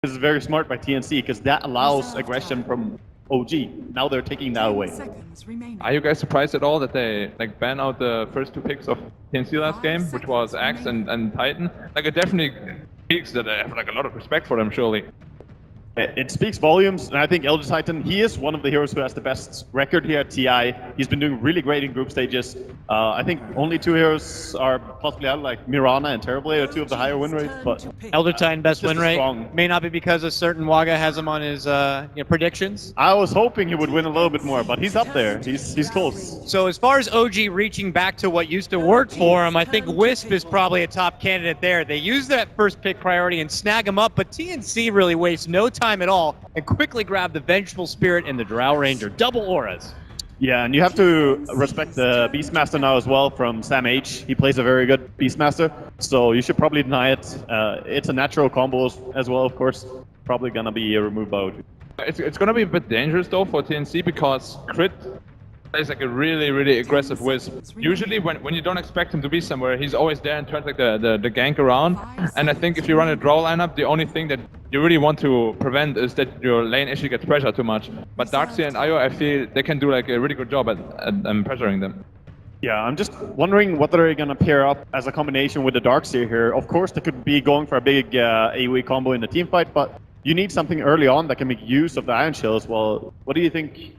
is very smart by TNC because that allows aggression from OG. Now they're taking that away. Are you guys surprised at all that they like ban out the first two picks of TNC last game, which was Axe and Titan? Like it definitely speaks that I have like a lot of respect for them, surely. It speaks volumes, and I think Elder Titan, he is one of the heroes who has the best record here at TI. He's been doing really great in group stages. I think only two heroes are possibly out, like Mirana and Terrorblade are two of the higher win rates, but Elder Titan best win rate strong. may not be because a certain Waga has him on his predictions. I was hoping he would win a little bit more, but he's up there. He's close. So as far as OG reaching back to what used to work for him, I think Wisp is probably a top candidate there. They use that first pick priority and snag him up, but TNC really wastes no time at all and quickly grab the Vengeful Spirit and the Drow Ranger. Double auras. Yeah, and you have to respect the Beastmaster now as well from Sam H. He plays a very good Beastmaster, so you should probably deny it. It's a natural combo as well, of course. Probably gonna be removed by OG. It's gonna be a bit dangerous though for TNC because Crit is like a really aggressive Wisp. Usually when you don't expect him to be somewhere, he's always there and turns like the gank around. And I think if you run a draw lineup, the only thing that you really want to prevent is that your lane actually gets pressured too much. But Darkseer and Io, I feel they can do like a really good job at pressuring them. Yeah, I'm just wondering what they're going to pair up as a combination with the Darkseer here. Of course, they could be going for a big AoE combo in the team fight, but you need something early on that can make use of the Iron Shell as well. What do you think you're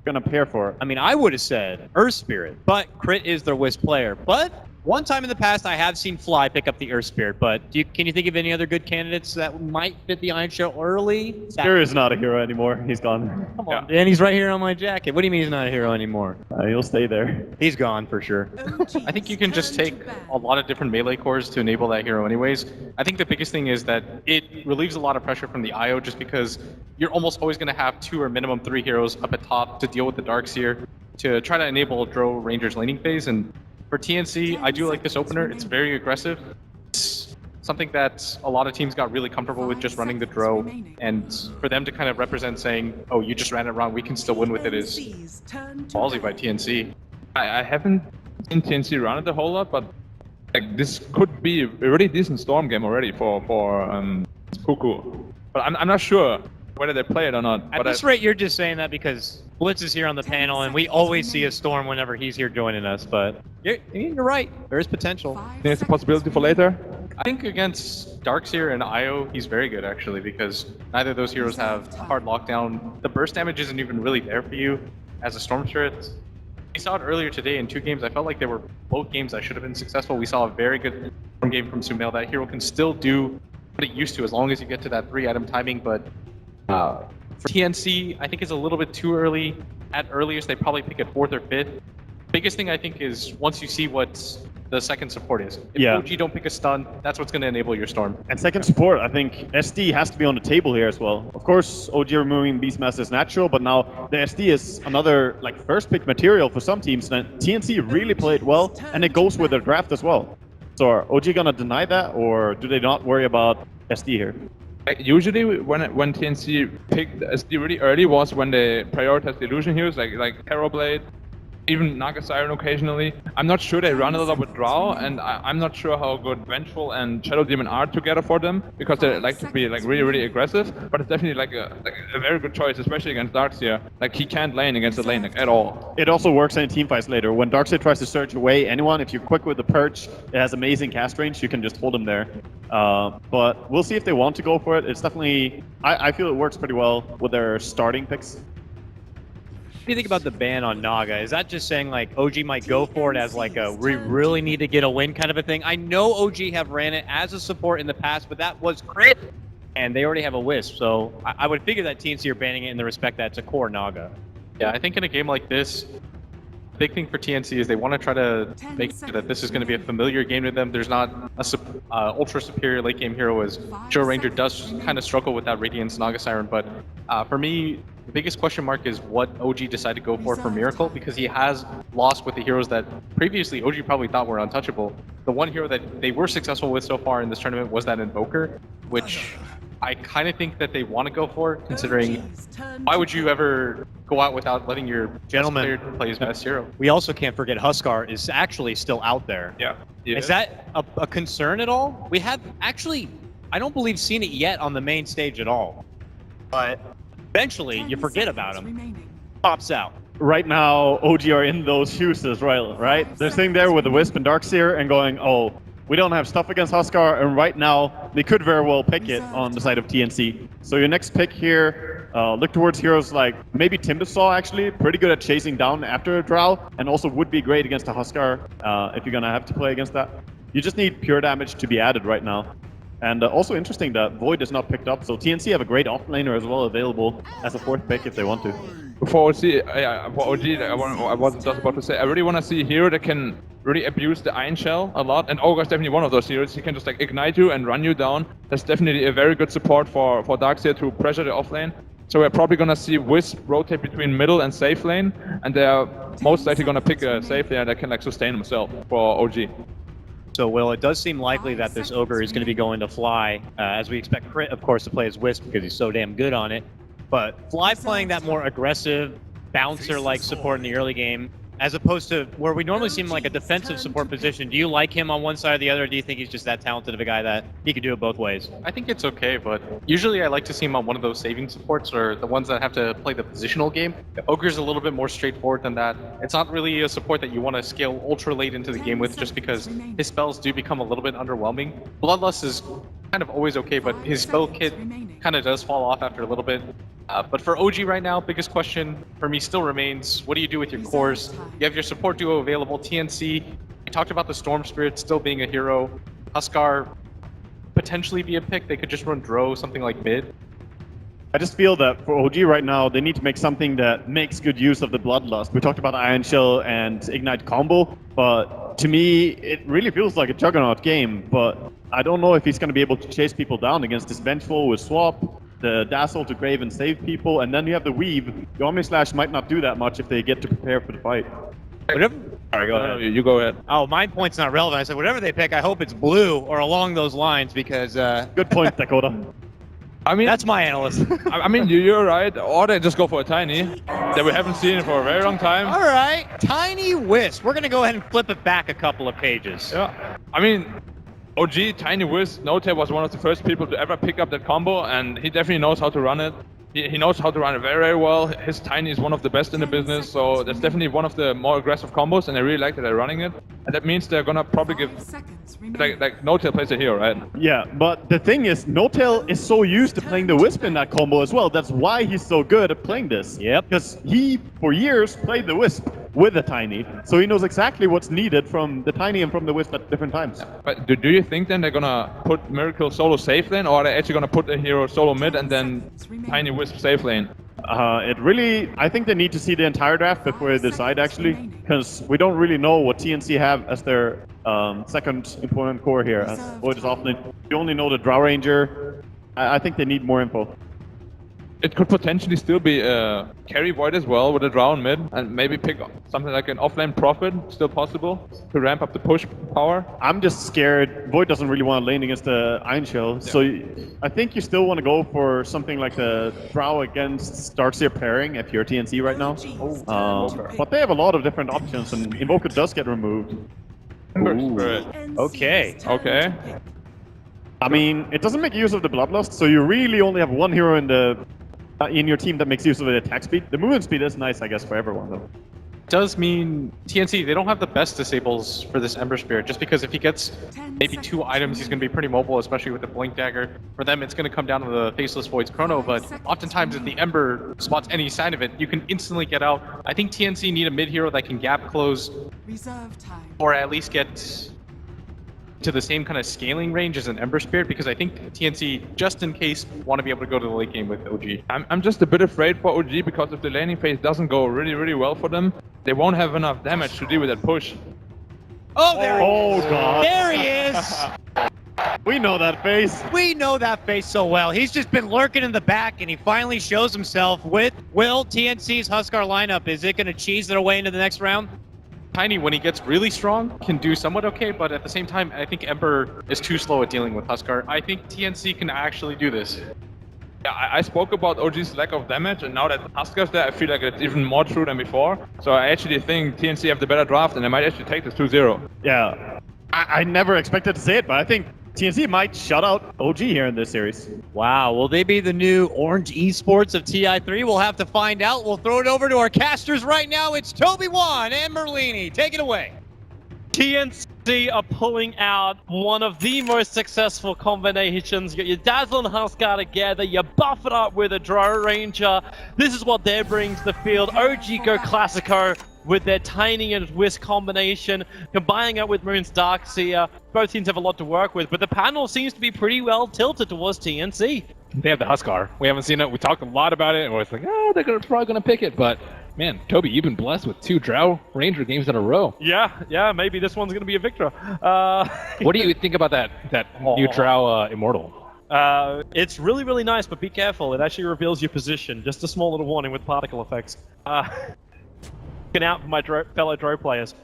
going to pair for? I mean, I would have said Earth Spirit, but Crit is their Wisp player. But one time in the past, I have seen Fly pick up the Earth Spirit, but can you think of any other good candidates that might fit the Iron Shell early? Spirit is not a hero anymore. He's gone. Come on, Dan, he's right here on my jacket. What do you mean he's not a hero anymore? He'll stay there. He's gone for sure. I think you can just take a lot of different melee cores to enable that hero anyways. I think the biggest thing is that it relieves a lot of pressure from the IO just because you're almost always going to have 2 or minimum 3 heroes up at top to deal with the Darkseer to try to enable Drow Ranger's laning phase. And for TNC, I do like this opener. It's very aggressive. It's something that a lot of teams got really comfortable with just running the Drow. And for them to kind of represent saying, oh, you just ran it wrong, we can still win with it is ballsy by TNC. I haven't seen TNC run it a whole lot, but like this could be a really decent Storm game already for Cuckoo. But I'm not sure whether they play it or not. At this rate, you're just saying that because Blitz is here on the panel, and we always see a Storm whenever he's here joining us. But you're right. There is potential. There's a possibility for later. I think against Darkseer and Io, he's very good actually because neither of those heroes have hard lockdown. The burst damage isn't even really there for you as a Storm Spirit. We saw it earlier today in 2 games. I felt like they were both games that should have been successful. We saw a very good game from Sumail. That hero can still do what it used to as long as you get to that 3-item timing, but for TNC, I think it's a little bit too early. At earliest, they probably pick it 4th or 5th. Biggest thing I think is once you see what the second support is. If OG don't pick a stun, that's what's going to enable your Storm. And second support, I think SD has to be on the table here as well. Of course, OG removing Beastmaster is natural, but now the SD is another like first pick material for some teams. And TNC really played well, and it goes with their draft as well. So are OG going to deny that, or do they not worry about SD here? Usually, when TNC picked SD really early was when they prioritized the illusion heroes like Terrorblade, even Naga Siren occasionally. I'm not sure they run a lot with Drow, and I'm not sure how good Vengeful and Shadow Demon are together for them because they like to be like really aggressive. But it's definitely like a very good choice, especially against Darkseer. Like he can't lane against the lane at all. It also works in team fights later. When Darkseer tries to surge away anyone, if you're quick with the perch, it has amazing cast range. You can just hold him there. But we'll see if they want to go for it. It's definitely I feel it works pretty well with their starting picks. What do you think about the ban on Naga? Is that just saying like OG might go for it as like a we really need to get a win kind of a thing? I know OG have ran it as a support in the past, but that was Crit, and they already have a Wisp. So I would figure that TNC are banning it in the respect that it's a core Naga. Yeah, I think in a game like this, the big thing for TNC is they want to try to make sure that this is going to be a familiar game to them. There's not a ultra superior late game hero as Joe Ranger does kind of struggle with that Radiance Naga Siren, but for me, the biggest question mark is what OG decided to go for Miracle, because he has lost with the heroes that previously OG probably thought were untouchable. The one hero that they were successful with so far in this tournament was that Invoker, which I kind of think that they want to go for, considering why would you ever go out without letting your player play his best hero? We also can't forget Huskar is actually still out there. Yeah. Is that a concern at all? We have actually I don't believe seen it yet on the main stage at all. But eventually, you forget about him. Pops out. Right now, OG are in those shoes as well, right? They're sitting there with the Wisp and Darkseer and going, oh, we don't have stuff against Huskar, and right now, they could very well pick it on the side of TNC. So your next pick here, look towards heroes like maybe Timbersaw, actually, pretty good at chasing down after a Drow, and also would be great against a Huskar if you're gonna have to play against that. You just need pure damage to be added right now. And also interesting that Void is not picked up, so TNC have a great offlaner as well available as a fourth pick if they want to. For OG, I was just about to say, I really want to see a hero that can really abuse the Iron Shell a lot, and Ogre is definitely one of those heroes. He can just like ignite you and run you down. That's definitely a very good support for Darkseer to pressure the offlane. So we're probably gonna see Wisp rotate between middle and safe lane, and they're most likely gonna pick a safe lane that can like sustain himself for OG. So, Will, it does seem likely that this Ogre is going to be going to Fly, as we expect Crit, of course, to play as Wisp because he's so damn good on it. But Fly playing that more aggressive, bouncer-like support in the early game, as opposed to where we normally see him like a defensive support position. Do you like him on one side or the other, or do you think he's just that talented of a guy that he can do it both ways? I think it's okay, but usually I like to see him on one of those saving supports or the ones that have to play the positional game. Ogre's a little bit more straightforward than that. It's not really a support that you want to scale ultra late into the game with just because his spells do become a little bit underwhelming. Bloodlust is kind of always okay, but his spell kit kind of does fall off after a little bit. But for OG right now, biggest question for me still remains, what do you do with your cores? You have your support duo available, TNC. We talked about the Storm Spirit still being a hero. Huskar potentially be a pick. They could just run Dro, something like mid. I just feel that for OG right now, they need to make something that makes good use of the Bloodlust. We talked about Iron Shell and Ignite combo, but to me, it really feels like a Juggernaut game, but I don't know if he's going to be able to chase people down against this Vengeful with Swap, the Dazzle to Grave and save people, and then you have the Weave. The Omni Slash might not do that much if they get to prepare for the fight. Whatever. All right, go ahead. You go ahead. Oh, my point's not relevant. I said whatever they pick, I hope it's blue or along those lines because Good point, Dakota. I mean, that's my analyst. I mean, you're right. Or they just go for a Tiny that we haven't seen for a very long time. All right, Tiny Wisp. We're going to go ahead and flip it back a couple of pages. Yeah. I mean, OG, Tiny Wisp, Note was one of the first people to ever pick up that combo, and he definitely knows how to run it. He knows how to run it very, very well. His Tiny is one of the best in the business, so that's definitely one of the more aggressive combos, and I really like that they're running it. And that means they're gonna probably give... Like No-Tail plays a hero, right? Yeah, but the thing is, No-Tail is so used to playing the Wisp in that combo as well. That's why he's so good at playing this. Yep. Because he, for years, played the Wisp with the Tiny. So he knows exactly what's needed from the Tiny and from the Wisp at different times. But do you think then they're gonna put Miracle solo safe lane, or are they actually gonna put a hero solo mid and then Tiny Wisp safe lane? I think they need to see the entire draft before they decide, actually, because we don't really know what TNC have as their second important core here, as Void is often. You only know the Drow Ranger. I think they need more info. It could potentially still be carry Void as well with a Drow in mid, and maybe pick something like an offlane Prophet, still possible, to ramp up the push power. I'm just scared. Void doesn't really want to lane against the Iron Shell, so I think you still want to go for something like the Drow against Darkseer pairing if you're TNC right now. But they have a lot of different options, and Invoker does get removed. Okay. Okay. I mean, it doesn't make use of the Bloodlust, so you really only have one hero in your team that makes use of the attack speed. The movement speed is nice, I guess, for everyone, though. Does mean TNC, they don't have the best disables for this Ember Spirit, just because if he gets maybe 2 items, he's going to be pretty mobile, especially with the Blink Dagger. For them, it's going to come down to the Faceless Void's Chrono, but oftentimes if the Ember spots any sign of it, you can instantly get out. I think TNC need a mid hero that can gap close, or at least get to the same kind of scaling range as an Ember Spirit, because I think TNC, just in case, want to be able to go to the late game with OG. I'm just a bit afraid for OG, because if the laning phase doesn't go really, really well for them, they won't have enough damage to deal with that push. Oh, there he is. God. There he is. We know that face. We know that face so well. He's just been lurking in the back, and he finally shows himself with Will. TNC's Huskar lineup. Is it going to cheese their way into the next round? Tiny, when he gets really strong, can do somewhat okay, but at the same time, I think Ember is too slow at dealing with Huskar. I think TNC can actually do this. Yeah, I spoke about OG's lack of damage, and now that Huskar's there, I feel like it's even more true than before. So I actually think TNC have the better draft, and they might actually take this 2-0. Yeah. I never expected to say it, but I think TNC might shut out OG here in this series. Wow, will they be the new Orange Esports of TI3? We'll have to find out. We'll throw it over to our casters right now. It's Toby Wan and Merlini. Take it away. TNC are pulling out one of the most successful combinations. You got your Dazzle and Huskar together, you buff it up with a Drow Ranger. This is what they're bringing to the field. OG go Classico with their Tiny and Wisp combination, combining it with Moon's Darkseer. Both teams have a lot to work with, but the panel seems to be pretty well tilted towards TNC. They have the Huskar. We haven't seen it. We talked a lot about it, and we're like, oh, they're probably going to pick it. But, man, Toby, you've been blessed with 2 Drow Ranger games in a row. Yeah, maybe this one's going to be a victor. What do you think about that new Drow Immortal? It's really, really nice, but be careful. It actually reveals your position. Just a small little warning with particle effects. Looking out for my fellow Drow players.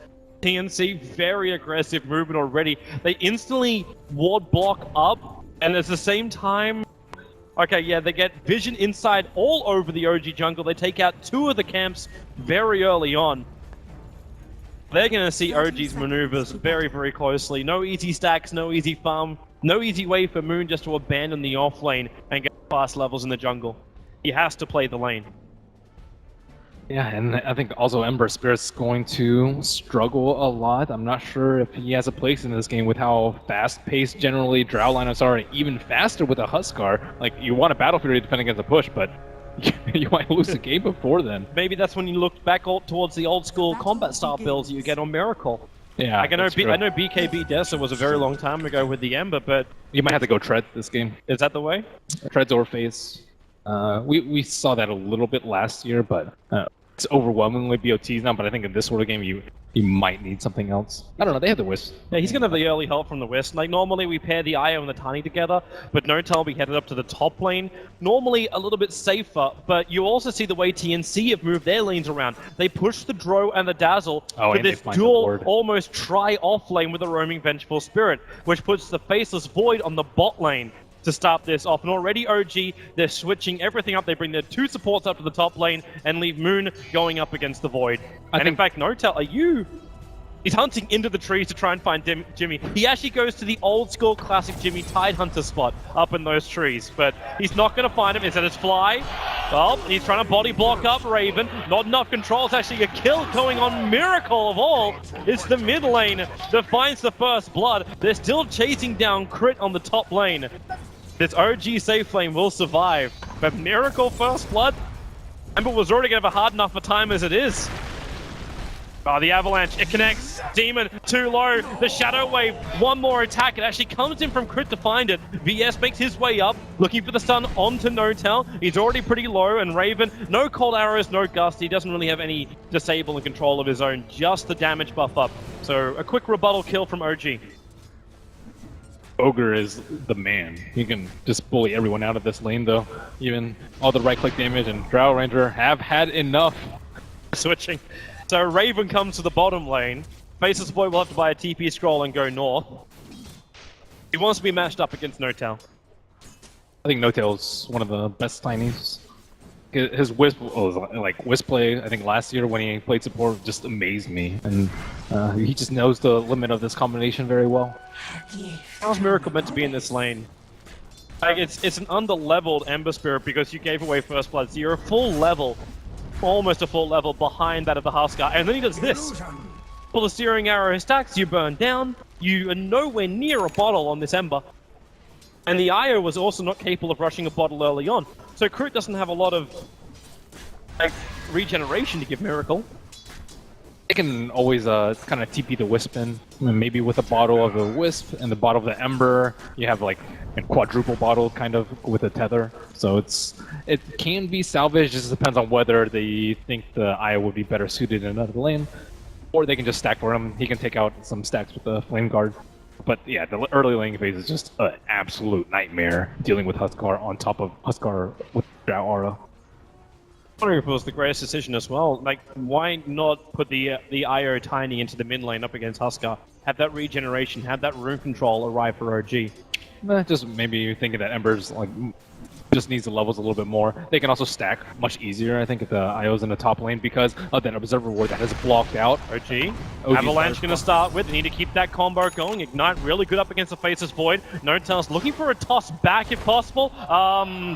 TNC, very aggressive movement already. They instantly ward block up, and at the same time... Okay, yeah, they get vision inside all over the OG jungle. They take out 2 of the camps very early on. They're going to see OG's maneuvers very, very closely. No easy stacks, no easy farm, no easy way for Moon just to abandon the off lane and get fast levels in the jungle. He has to play the lane. Yeah, and I think also Ember Spirit's going to struggle a lot. I'm not sure if he has a place in this game with how fast-paced generally Drow lineups are, and even faster with a Huskar. Like, you want a Battle Fury to defend against a push, but you might lose the game before then. Maybe that's when you look back towards the old-school combat style builds that you get on Miracle. Yeah, like, I know BKB Dessa was a very long time ago with the Ember, but... You might have to go Tread this game. Is that the way? Treads or Face. We saw that a little bit last year, but it's overwhelmingly BOTs now. But I think in this sort of game, you might need something else. I don't know. They have the Wisp. Yeah, he's gonna have the early help from the Wisp. Like normally we pair the Io and the Tiny together, but Notel we headed up to the top lane. Normally a little bit safer, but you also see the way TNC have moved their lanes around. They push the Dro and the Dazzle for this dual almost try-off lane with a roaming Vengeful Spirit, which puts the Faceless Void on the bot lane to start this off. And already OG, they're switching everything up. They bring their 2 supports up to the top lane and leave Moon going up against the Void. In fact, Notel, he's hunting into the trees to try and find Jimmy. He actually goes to the old school classic Jimmy Tide Hunter spot up in those trees, but he's not going to find him. Is that his fly? Well, he's trying to body block up Raven. Not enough control. It's actually a kill going on. Miracle of all. It's the mid lane that finds the first blood. They're still chasing down Crit on the top lane. This OG safe lane will survive, but Miracle first blood? Ember was already going to have a hard enough a time as it is. Oh, the Avalanche, it connects. Demon, too low. The Shadow Wave, one more attack. It actually comes in from Crit to find it. VS makes his way up, looking for the stun onto Notel. He's already pretty low, and Raven, no cold arrows, no gust. He doesn't really have any disable and control of his own, just the damage buff up. So a quick rebuttal kill from OG. Ogre is the man. He can just bully everyone out of this lane, though. Even all the right-click damage and Drow Ranger have had enough. Switching. So Raven comes to the bottom lane. Faceless Boy will have to buy a TP scroll and go north. He wants to be matched up against Notel. I think Notel's one of the best Tinies. His Wisp, Wisp play, I think last year when he played support, just amazed me. And he just knows the limit of this combination very well. How's Miracle meant to be in this lane? Like, it's an under-leveled Ember Spirit because you gave away First Blood, so you're a full level, almost a full level behind that of the Huskar. And then he does this. Pull the Steering Arrow stacks, you burn down, you are nowhere near a bottle on this Ember. And the Io was also not capable of rushing a bottle early on. So Crit doesn't have a lot of regeneration to give Miracle. They can always kind of TP the Wisp in. Maybe with a bottle of the Wisp and the bottle of the Ember, you have like a quadruple bottle kind of with a tether. So it can be salvaged. It just depends on whether they think the Io would be better suited in another lane. Or they can just stack for him. He can take out some stacks with the Flame Guard. But yeah, the early lane phase is just an absolute nightmare dealing with Huskar on top of Huskar with Drow Aura. I'm wondering if it was the greatest decision as well. Like, why not put the IO Tiny into the mid lane up against Huskar? Have that regeneration, have that room control arrive for OG. Just maybe thinking that Ember's like just needs the levels a little bit more. They can also stack much easier, I think, if the IO's in the top lane because of that observer ward that is blocked out. OG. Avalanche going to start with. They need to keep that combo going. Ignite really good up against the Faceless Void. Nortel's looking for a toss back if possible,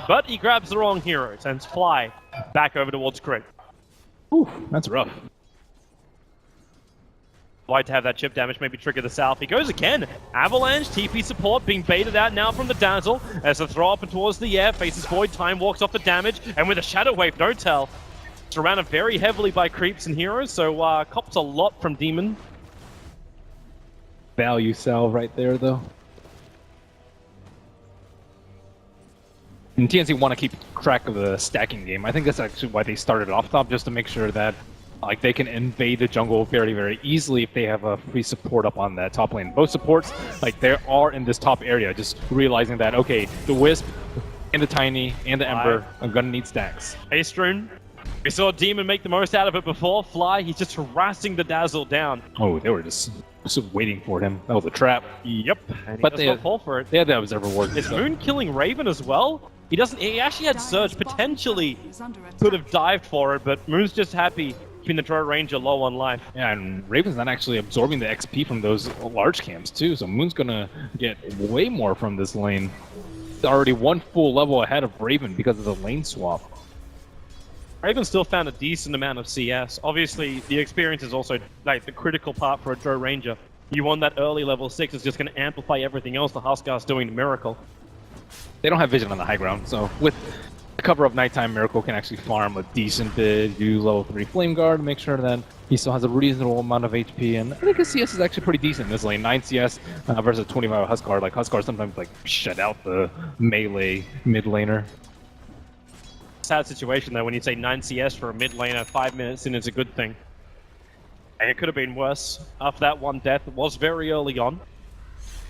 but he grabs the wrong hero. Sends Fly back over towards Crit. Ooh, that's rough. Like to have that chip damage maybe trigger the south. He goes again. Avalanche, TP support being baited out now from the Dazzle as the throw up and towards the air. Faces Void, time walks off the damage, and with a Shadow Wave, Nortel surrounded very heavily by creeps and heroes, so cops a lot from Demon. Value salve right there, though. And TNC want to keep track of the stacking game. I think that's actually why they started off top, just to make sure that like they can invade the jungle very, very easily if they have a free support up on that top lane. Both supports, like they are in this top area, just realizing that, okay, the Wisp and the Tiny and the Ember are gonna need stacks. Ace Rune. We saw Demon make the most out of it before. Fly, he's just harassing the Dazzle down. Oh, they were just waiting for him. That was a trap. Yep. And But he does not fall for it. They had the Observer Ward. Is Moon killing Raven as well? He doesn't. He actually had Surge, potentially could have dived for it, but Moon's just happy keeping the Drow Ranger low on life. Yeah, and Raven's not actually absorbing the XP from those large camps too, so Moon's gonna get way more from this lane. Already one full level ahead of Raven because of the lane swap. Raven still found a decent amount of CS. Obviously, the experience is also like the critical part for a Drow Ranger. You want that early level 6 is just going to amplify everything else the Huskar's doing to Miracle. They don't have vision on the high ground, so with the cover of Nighttime, Miracle can actually farm a decent bit, do level 3 Flame Guard, make sure that he still has a reasonable amount of HP, and I think his CS is actually pretty decent in this lane. 9 CS versus 25 Huskar. Like, Huskar sometimes like shut out the melee mid laner. Sad situation though when you say 9 CS for a mid laner 5 minutes in is a good thing. And it could have been worse. After that one death, it was very early on.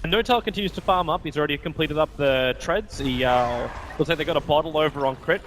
And Notel continues to farm up. He's already completed up the treads. He looks like they got a bottle over on Crit.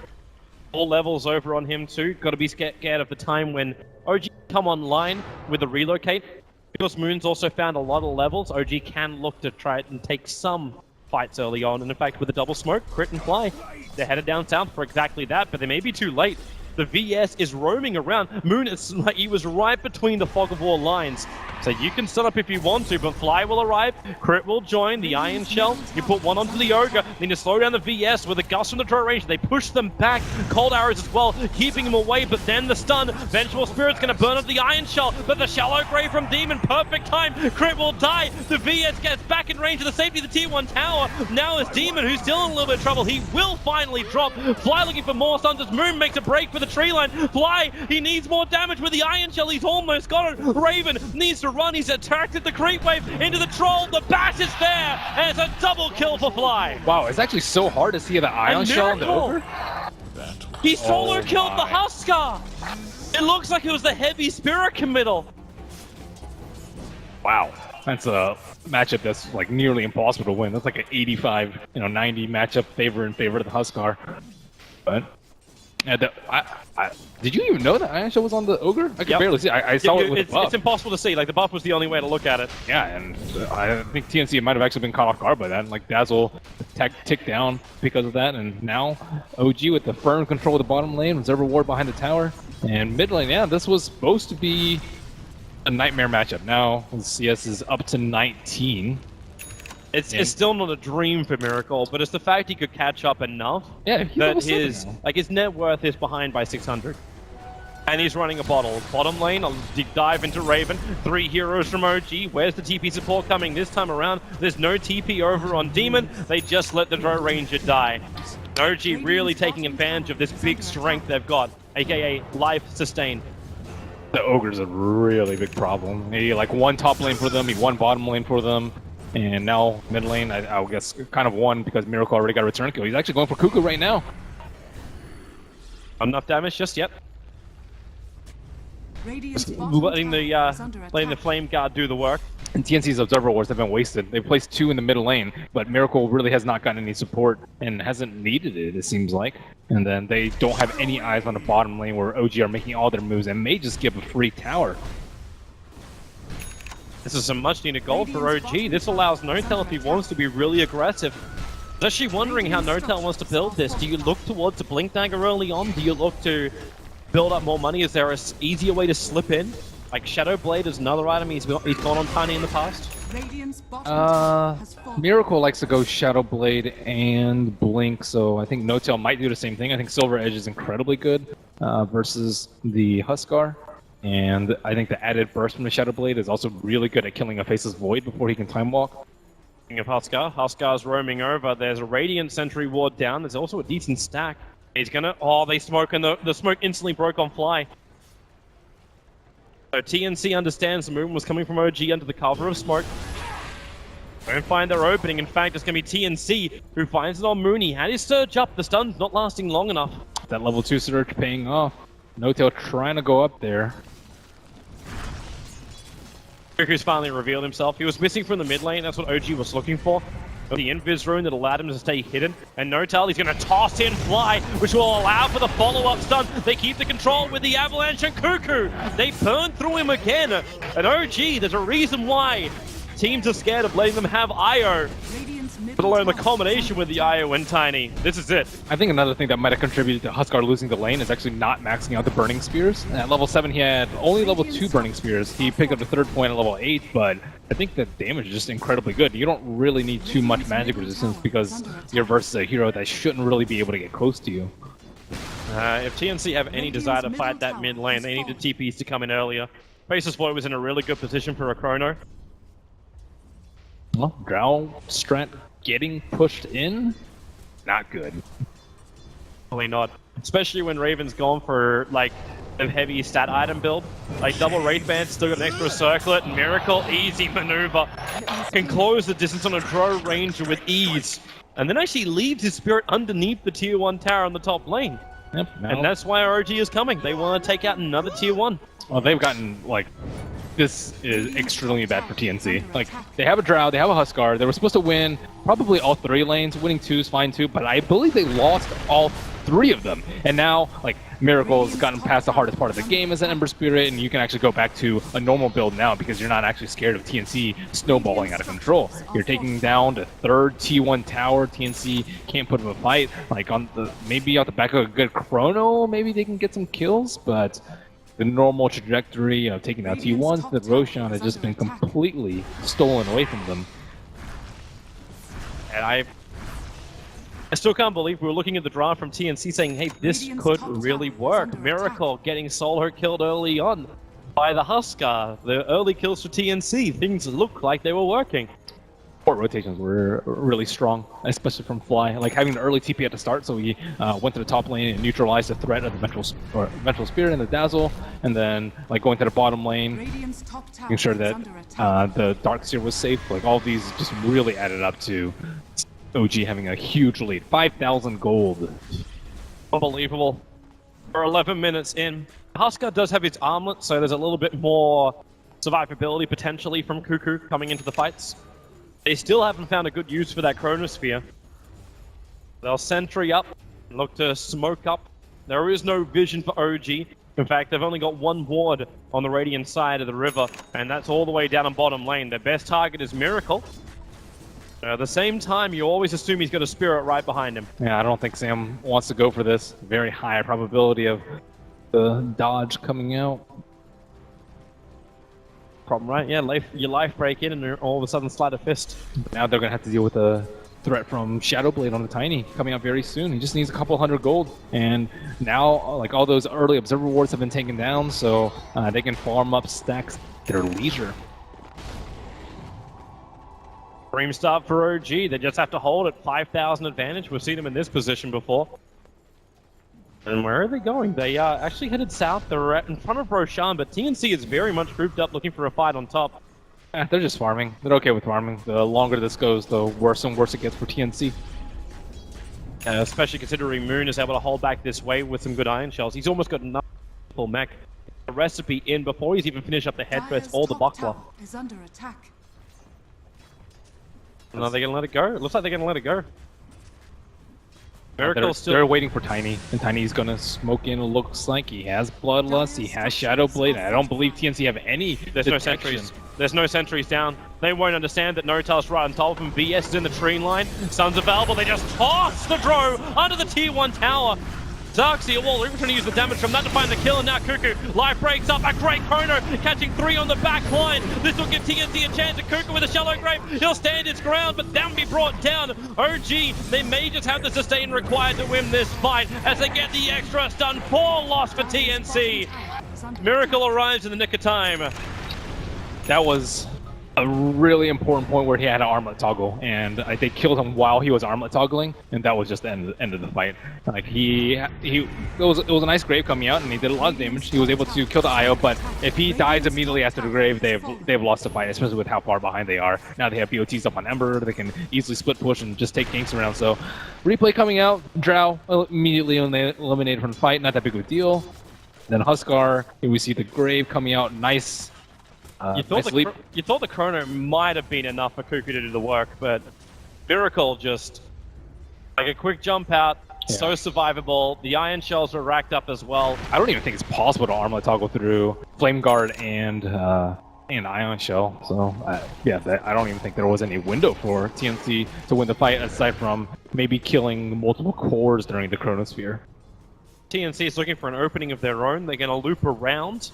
All levels over on him too. Got to be scared of the time when OG come online with a relocate. Because Moon's also found a lot of levels, OG can look to try it and take some fights early on. And in fact, with a double smoke, Crit and Fly, they're headed down south for exactly that, but they may be too late. The VS is roaming around. Moon is like he was right between the Fog of War lines. So you can set up if you want to, but Fly will arrive, Crit will join, the Iron Shell, you put one onto the Ogre, then you slow down the VS with a gust from the Drow Ranger. They push them back, Cold Arrows as well, keeping them away, but then the stun. Vengeful Spirit's gonna burn up the Iron Shell, but the Shallow Grave from Demon, perfect time, Crit will die, the VS gets back in range of the safety of the T1 tower. Now it's Demon, who's still in a little bit of trouble. He will finally drop. Fly looking for more stuns as Moon makes a break for the tree line. Fly, he needs more damage with the Iron Shell, he's almost got it. Raven needs to run, he's attracted the creep wave into the troll, the bash is there, and it's a double kill for Fly. Wow, it's actually so hard to see the Ion Shell in the Ogre. He solo killed the Huskar. It looks like it was the heavy spirit committal. Wow, that's a matchup that's like nearly impossible to win. That's like an 85, 90 matchup in favor of the Huskar. But did you even know that Ion Shell was on the Ogre? I could barely see. I saw it with the buff. It's impossible to see. Like the buff was the only way to look at it. Yeah, and I think TNC might have actually been caught off guard by that. Like Dazzle ticked down because of that, and now OG with the firm control of the bottom lane, Observer Ward behind the tower, and mid lane. Yeah, this was supposed to be a nightmare matchup. Now CS is up to 19. It's still not a dream for Miracle, but it's the fact he could catch up enough that his net worth is behind by 600. And he's running a bottle. Bottom lane, a deep dive into Raven. 3 heroes from OG. Where's the TP support coming this time around? There's no TP over on Demon. They just let the Drow Ranger die. OG really taking advantage of this big strength they've got, aka life sustain. The Ogre's a really big problem. He like one top lane for them, he one bottom lane for them. And now mid lane, I guess, kind of won because Miracle already got a return kill. He's actually going for Cuckoo right now. Enough damage just yet. Letting the Flame Guard do the work. And TNC's Observer Wars have been wasted. They placed 2 in the middle lane, but Miracle really has not gotten any support and hasn't needed it seems like. And then they don't have any eyes on the bottom lane where OG are making all their moves and may just give a free tower. This is some much needed gold for OG. This allows Notel, if he wants to be really aggressive, was actually wondering how Nortel wants to build this. Do you look towards a Blink Dagger early on? Do you look to build up more money? Is there an easier way to slip in? Like Shadow Blade is another item he's gone on Tiny in the past. Miracle likes to go Shadow Blade and Blink, so I think Notel might do the same thing. I think Silver Edge is incredibly good versus the Huskar, and I think the added burst from the Shadow Blade is also really good at killing a Faceless Void before he can Time Walk. Speaking of Huskar, Huskar's roaming over. There's a Radiant Sentry ward down. There's also a decent stack. He's gonna... Oh, they smoke, and the smoke instantly broke on Fly. So TNC understands the movement was coming from OG under the cover of smoke. Don't find their opening. In fact, it's going to be TNC who finds it on Mooney. Had his surge up. The stun's not lasting long enough. That level 2 surge paying off. Notel trying to go up there. Kuku's finally revealed himself. He was missing from the mid lane. That's what OG was looking for. The invis rune that allowed him to stay hidden. And Notel, he's going to toss in Fly, which will allow for the follow-up stun. They keep the control with the Avalanche and Kuku. They burn through him again. And OG, there's a reason why teams are scared of letting them have IO. Let alone the combination with the IO and Tiny. This is it. I think another thing that might have contributed to Huskar losing the lane is actually not maxing out the Burning Spears. At level 7, he had only level 2 Burning Spears. He picked up the 3rd point at level 8, but I think the damage is just incredibly good. You don't really need too much magic resistance because you're versus a hero that shouldn't really be able to get close to you. If TNC have any desire to fight that mid lane, they need the TPs to come in earlier. Faceless Void was in a really good position for a Chrono. Well, Drow Strat getting pushed in? Not good. Probably not. Especially when Raven's gone for, like, a heavy stat item build. Like, double Wraith Band, still got an extra circlet, Miracle, easy maneuver. Can close the distance on a Drow Ranger with ease. And then actually leaves his Spirit underneath the tier 1 tower on the top lane. Yep, and that's why ROG is coming. They want to take out another tier 1. Well, they've gotten, like... This is extremely bad for TNC. Like, they have a Drow, they have a Huskar, they were supposed to win probably all 3 lanes. Winning 2 is fine too, but I believe they lost all 3 of them. And now, like, Miracle's gotten past the hardest part of the game as an Ember Spirit, and you can actually go back to a normal build now because you're not actually scared of TNC snowballing out of control. You're taking down the 3rd T1 tower. TNC can't put up a fight. Like, on the maybe off the back of a good Chrono, maybe they can get some kills, but the normal trajectory of taking out T1s, the Roshan has just been completely stolen away from them. And I still can't believe we were looking at the draft from TNC saying, hey, this could really work. Miracle getting solo killed early on by the Huskar. The early kills for TNC, things look like they were working. Support rotations were really strong, especially from Fly. Like having an early TP at the start, so he went to the top lane and neutralized the threat of the Vengeful Spirit and the Dazzle, and then like going to the bottom lane, making sure that the Darkseer was safe. Like all of these just really added up to OG having a huge lead. 5,000 gold. Unbelievable. We're 11 minutes in. Huskar does have his armlet, so there's a little bit more survivability potentially from Kuku coming into the fights. They still haven't found a good use for that Chronosphere. They'll sentry up, look to smoke up. There is no vision for OG. In fact, they've only got 1 ward on the Radiant side of the river, and that's all the way down on bottom lane. Their best target is Miracle. At the same time, you always assume he's got a Spirit right behind him. Yeah, I don't think Sam wants to go for this. Very high probability of the dodge coming out. Problem, right? Yeah, your life break in and all of a sudden slide a fist. Now they're going to have to deal with a threat from Shadowblade on the Tiny coming out very soon. He just needs a couple hundred gold. And now, like, all those early Observer wards have been taken down, so they can farm up stacks at their leisure. Dream start for OG. They just have to hold at 5,000 advantage. We've seen them in this position before. And where are they going? They actually headed south. They're in front of Roshan, but TNC is very much grouped up looking for a fight on top. They're just farming. They're okay with farming. The longer this goes, the worse and worse it gets for TNC. Especially considering Moon is able to hold back this wave with some good iron shells. He's almost got enough full mech. A recipe in before he's even finished up the headrest or the buckler. Is under attack. And are they going to let it go? It looks like they're going to let it go. Miracle's still... They're waiting for Tiny, and Tiny's gonna smoke in. It looks like he has Bloodlust, he has Shadowblade. I don't believe TNC have any There's no sentries. There's no sentries down. They won't understand that Notal's right on top of him. BS is in the tree line. Sun's available. They just toss the drone under the T1 tower. Darkseer Wall, even trying to use the damage from that to find the kill, and now Cuckoo. Life breaks up, a great chrono, catching 3 on the back line. This will give TNC a chance, and Cuckoo with a shallow grave. He'll stand his ground, but then be brought down. OG, they may just have the sustain required to win this fight, as they get the extra stun. 4 loss for TNC. Miracle arrives in the nick of time. That was a really important point where he had an armlet toggle, and they killed him while he was armlet toggling, and that was just the end of the fight. Like it was a nice grave coming out, and he did a lot of damage. He was able to kill the IO, but if he dies immediately after the grave, they've lost the fight, especially with how far behind they are. Now they have BOTs up on Ember, they can easily split push and just take ganks around. So replay coming out, Drow immediately eliminated from the fight, not that big of a deal. Then Huskar, here we see the grave coming out, nice. You thought the chrono might have been enough for Cuckoo to do the work, but Miracle just like a quick jump out, so survivable. The iron shells are racked up as well. I don't even think it's possible to armlet toggle through Flame Guard and Ion Shell. So I don't even think there was any window for TNC to win the fight aside from maybe killing multiple cores during the Chronosphere. TNC is looking for an opening of their own. They're going to loop around.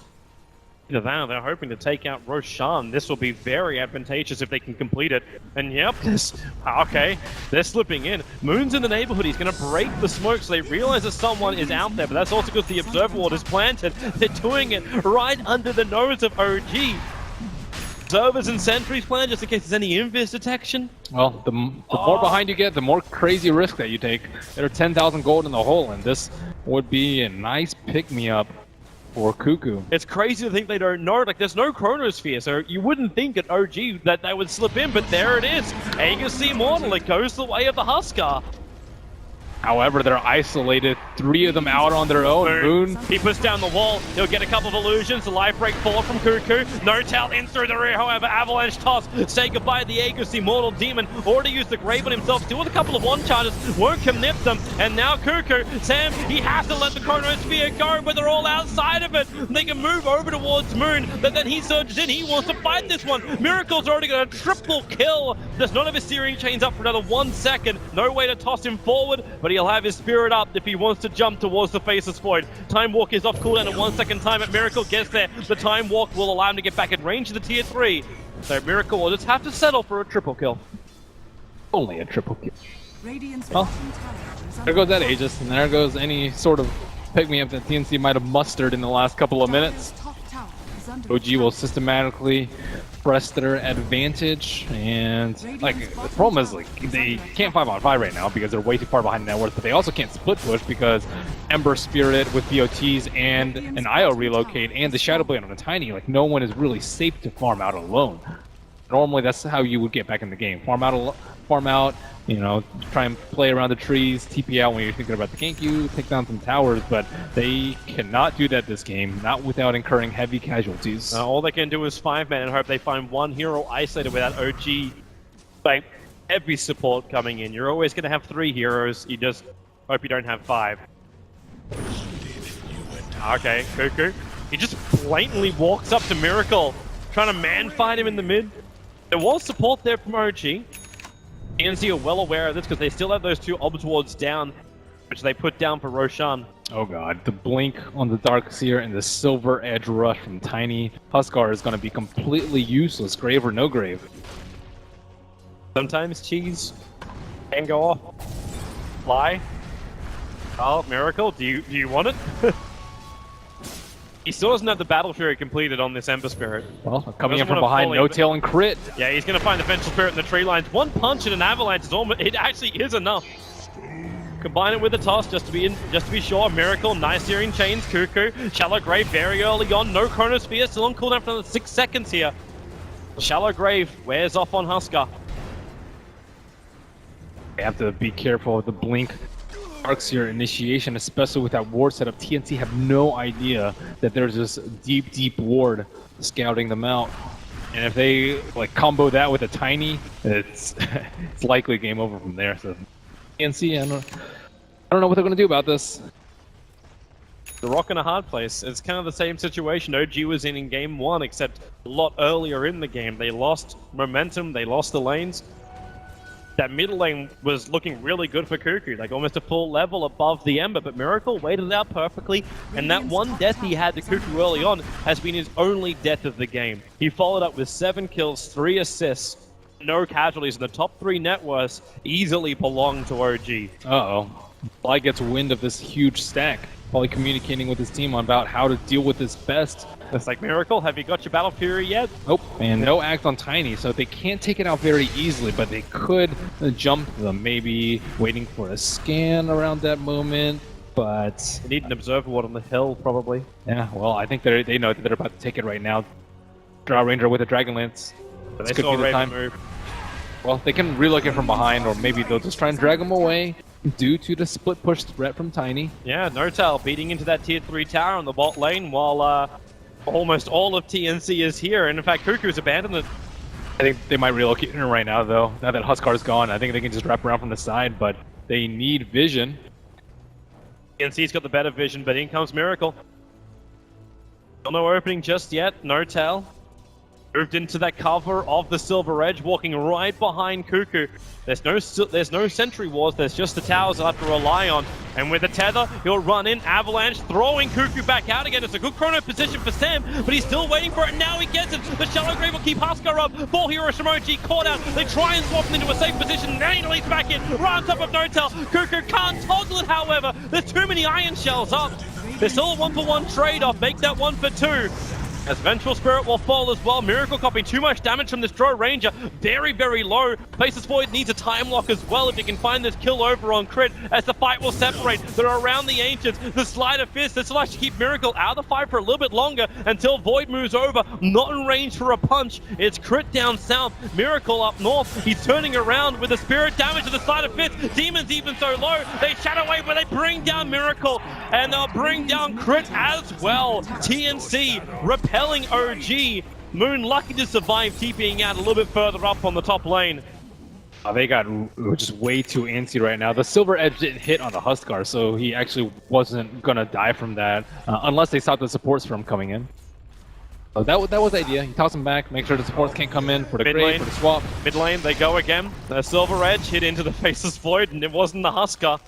They're hoping to take out Roshan. This will be very advantageous if they can complete it. And yep, okay, they're slipping in. Moon's in the neighborhood. He's going to break the smoke, so they realize that someone is out there. But that's also because the Observer Ward is planted. They're doing it right under the nose of OG. Observers and sentries planted just in case there's any invis detection. Well, the more behind you get, the more crazy risk that you take. There are 10,000 gold in the hole, and this would be a nice pick-me-up for Cuckoo. It's crazy to think they don't know. Like, there's no Chronosphere, so you wouldn't think at OG that they would slip in, but there it is. Aegis Immortal, it goes the way of the Huskar. However, they're isolated. 3 of them out on their own. Moon. He puts down the wall. He'll get a couple of illusions. The life break 4 from Cuckoo. Notal in through the rear, however. Avalanche toss. Say goodbye to the Aegis Immortal Demon. Already used the grave on himself. Still with a couple of one charges. Won't commit them. And now Cuckoo. Sam, he has to let the Chronosphere go, but they're all outside of it. They can move over towards Moon, but then he surges in. He wants to fight this one. Miracle's already got a triple kill. There's none of his steering chains up for another 1 second. No way to toss him forward, but he'll have his spirit up if he wants to jump towards the Faceless Void. Time Walk is off cooldown in 1 second time, but Miracle gets there. The Time Walk will allow him to get back in range of the tier 3. So Miracle will just have to settle for a triple kill. Only a triple kill. Well, there goes that Aegis, and there goes any sort of pick-me-up that TNC might have mustered in the last couple of minutes. OG will systematically press their advantage, and like the problem is like they can't 5-on-5 right now because they're way too far behind net worth, but they also can't split push because Ember Spirit with BOTs and an IO relocate and the Shadow Blade on a Tiny, like no one is really safe to farm out alone. Normally that's how you would get back in the game. Farm out, you know, try and play around the trees, TP out when you're thinking about the gank you, take down some towers, but they cannot do that this game, not without incurring heavy casualties. All they can do is 5-man and hope they find one hero isolated without OG. Like, heavy support coming in. You're always going to have 3 heroes, you just hope you don't have 5. Okay, Cuckoo. He just blatantly walks up to Miracle, trying to man-fight him in the mid. There was support there from OG. TNC are well aware of this because they still have those 2 Obs wards down, which they put down for Roshan. Oh god, the blink on the Darkseer and the Silver Edge rush from Tiny. Huskar is going to be completely useless, grave or no grave. Sometimes cheese can go off. Fly. Oh, Miracle, do you want it? He still doesn't have the Battle Fury completed on this Ember Spirit. Well, coming in from behind, no tail and crit. Yeah, he's going to find the Vengeful Spirit in the tree lines. 1 punch and an avalanche is almost, it actually is enough. Combine it with a toss just to be sure. Miracle, nice steering chains. Cuckoo, Shallow Grave very early on. No Chronosphere, still on cooldown for another 6 seconds here. Shallow Grave wears off on Huskar. They have to be careful with the blink. Darkseer initiation, especially with that ward setup. TNC have no idea that there's this deep ward scouting them out. And if they like combo that with a Tiny, it's it's likely game over from there. So TNC, I don't know what they're gonna do about this. The rock in a hard place. It's kind of the same situation OG was in game 1, except a lot earlier in the game. They lost momentum, they lost the lanes. That middle lane was looking really good for Cuckoo, like almost a full level above the Ember, but Miracle waited it out perfectly, and that one death he had to Cuckoo early on has been his only death of the game. He followed up with 7 kills, 3 assists, no casualties, and the top 3 net worths easily belong to OG. Uh-oh. Fly gets wind of this huge stack, probably communicating with his team about how to deal with this best. It's like, Miracle, have you got your Battle Fury yet? Nope, and no act on Tiny, so they can't take it out very easily, but they could jump them, maybe waiting for a scan around that moment, but... They need an Observer Ward on the hill, probably. Yeah, well, I think they know that they're about to take it right now. Draw Ranger with a Dragon Lance. But This they could be saw the Raven time. move. Well, they can relook it from behind, or maybe they'll just try and drag him away due to the split push threat from Tiny. Yeah, Nortel beating into that tier 3 tower on the bot lane while almost all of TNC is here. And in fact, Cuckoo's abandoned it. I think they might relocate him right now, though. Now that Huskar's gone, I think they can just wrap around from the side, but they need vision. TNC's got the better vision, but in comes Miracle. Still no opening just yet. Nortel moved into that cover of the Silver Edge, walking right behind Cuckoo. There's no sentry wars, there's just the towers he'll have to rely on. And with the tether, he'll run in, Avalanche, throwing Cuckoo back out again. It's a good chrono position for Sam, but he's still waiting for it, and now he gets it. The Shallow Grave will keep Huskar up. 4 heroes from OG caught out. They try and swap him into a safe position, now he leads back in, right on top of Nortel. Cuckoo can't toggle it, however. There's too many Iron Shells up. There's still a 1-for-1 trade-off, make that 1-for-2. As Vengeful Spirit will fall as well. Miracle copying too much damage from this Drow Ranger. Very, very low. Faceless Void needs a time lock as well if he can find this kill over on crit, as the fight will separate. They're around the Ancients. The Sleight of Fist, this will actually keep Miracle out of the fight for a little bit longer until Void moves over. Not in range for a punch. It's crit down south. Miracle up north. He's turning around with the Spirit damage to the Sleight of Fist. Demons even so low. They shadow away, but they bring down Miracle. And they'll bring down crit as well. TNC repelling OG. Moon lucky to survive, TPing out a little bit further up on the top lane. They got just way too antsy right now. The Silver Edge didn't hit on the Huskar, so he actually wasn't gonna die from that, unless they stopped the supports from coming in. So that was the idea. You toss them back, make sure the supports can't come in for the grave, for the swap. Mid lane, they go again. The Silver Edge hit into the Faceless Void, and it wasn't the Huskar.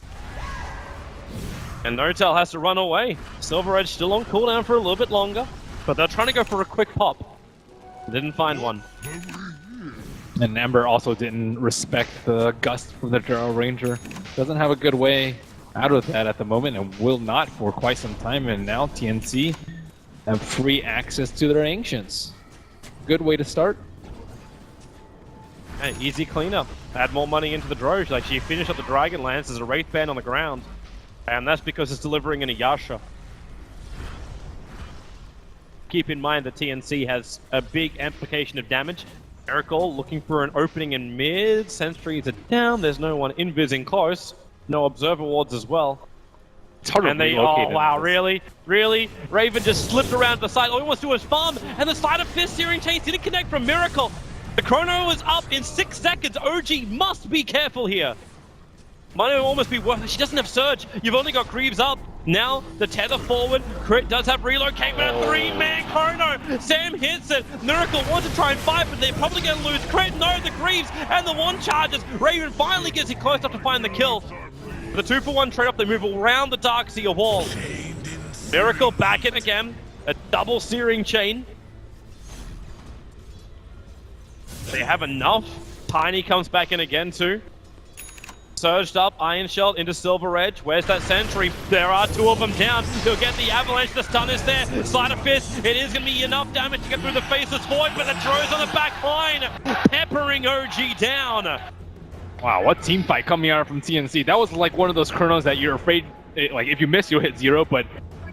And Nortel has to run away. Silver Edge still on cooldown for a little bit longer, but they're trying to go for a quick pop. Didn't find one. And Ember also didn't respect the gust from the Drow Ranger. Doesn't have a good way out of that at the moment, and will not for quite some time. And now TNC have free access to their Ancients. Good way to start. Hey, easy cleanup. Add more money into the Drow. Like, she finished up the Dragon Lance as a Wraith Band on the ground. And that's because it's delivering in a Yasha. Keep in mind that TNC has a big amplification of damage. Miracle looking for an opening in mid. Sentries are down. There's no one invising close. No Observer Wards as well. It's hard And to they, relocate oh wow, it. really? Really? Raven just slipped around to the side. All he wants to do is farm. And the Sleight of Fist Searing Chains didn't connect from Miracle. The chrono is up in 6 seconds. OG must be careful here. Might almost be worth it. She doesn't have Surge. You've only got Greaves up. Now, the tether forward. Crit does have relocate, but a 3-man chrono. Sam hits it. Miracle wants to try and fight, but they're probably going to lose. Crit, no, the Greaves and the 1 charges. Raven finally gets it close enough to find the kill. The 2-for-1 trade-off, they move around the Darkseer wall. Miracle back in again. A double Searing Chain. They have enough. Tiny comes back in again too. Surged up, Iron Shell into Silver Edge. Where's that sentry? There are 2 of them down. He'll get the Avalanche. The stun is there. Sleight of Fist. It is going to be enough damage to get through the Faceless Void, but the Drows on the back line, peppering OG down. Wow, what team fight coming out from TNC. That was like one of those chronos that you're afraid, like if you miss, you'll hit 0, but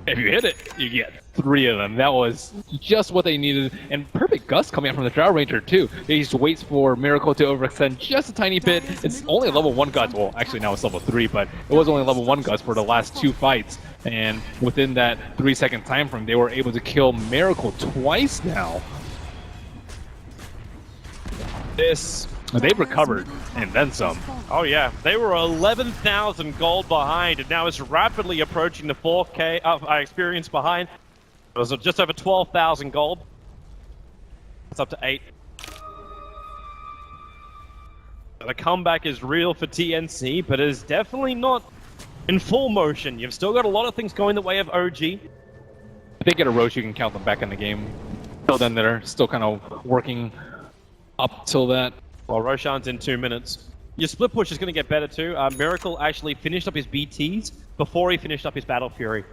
if you hit it, you get 3 of them. That was just what they needed. And perfect gust coming out from the Drow Ranger too. He just waits for Miracle to overextend just a tiny bit. It's only a level 1 gust. Well, actually now it's level 3, but it was only level 1 gust for the last 2 fights. And within that 3-second time frame, they were able to kill Miracle twice now. This They've recovered and then some. Oh yeah, they were 11,000 gold behind, and now it's rapidly approaching the 4K experience behind. It was just over 12,000 gold. It's up to 8. The comeback is real for TNC, but is definitely not in full motion. You've still got a lot of things going the way of OG. If they get a Roche, you can count them back in the game. Till then, they're still kind of working up till that. Well, Roshan's in 2 minutes. Your split push is going to get better too. Miracle actually finished up his BTs before he finished up his Battle Fury.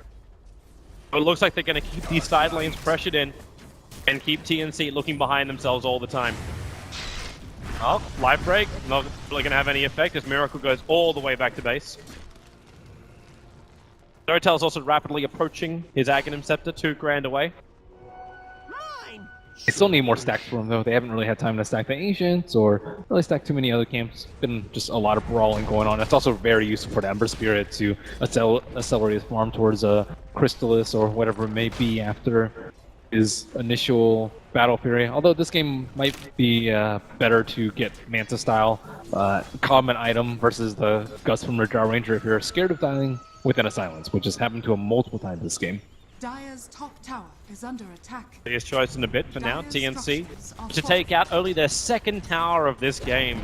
So it looks like they're going to keep these side lanes pressured in and keep TNC looking behind themselves all the time. Oh, life break. Not really going to have any effect as Miracle goes all the way back to base. Nortel's also rapidly approaching his Aghanim Scepter 2 grand away. They still need more stacks for them, though. They haven't really had time to stack the Ancients or really stack too many other camps. Been just a lot of brawling going on. It's also very useful for the Ember Spirit to accelerate his farm towards a Crystallis or whatever it may be after his initial Battle Fury. Although this game might be better to get Manta style common item versus the Gust from Jar Ranger if you're scared of dying within a silence, which has happened to him multiple times this game. Dire's top tower is under attack. Biggest choice in a bit for now, TNC, to take out only their second tower of this game.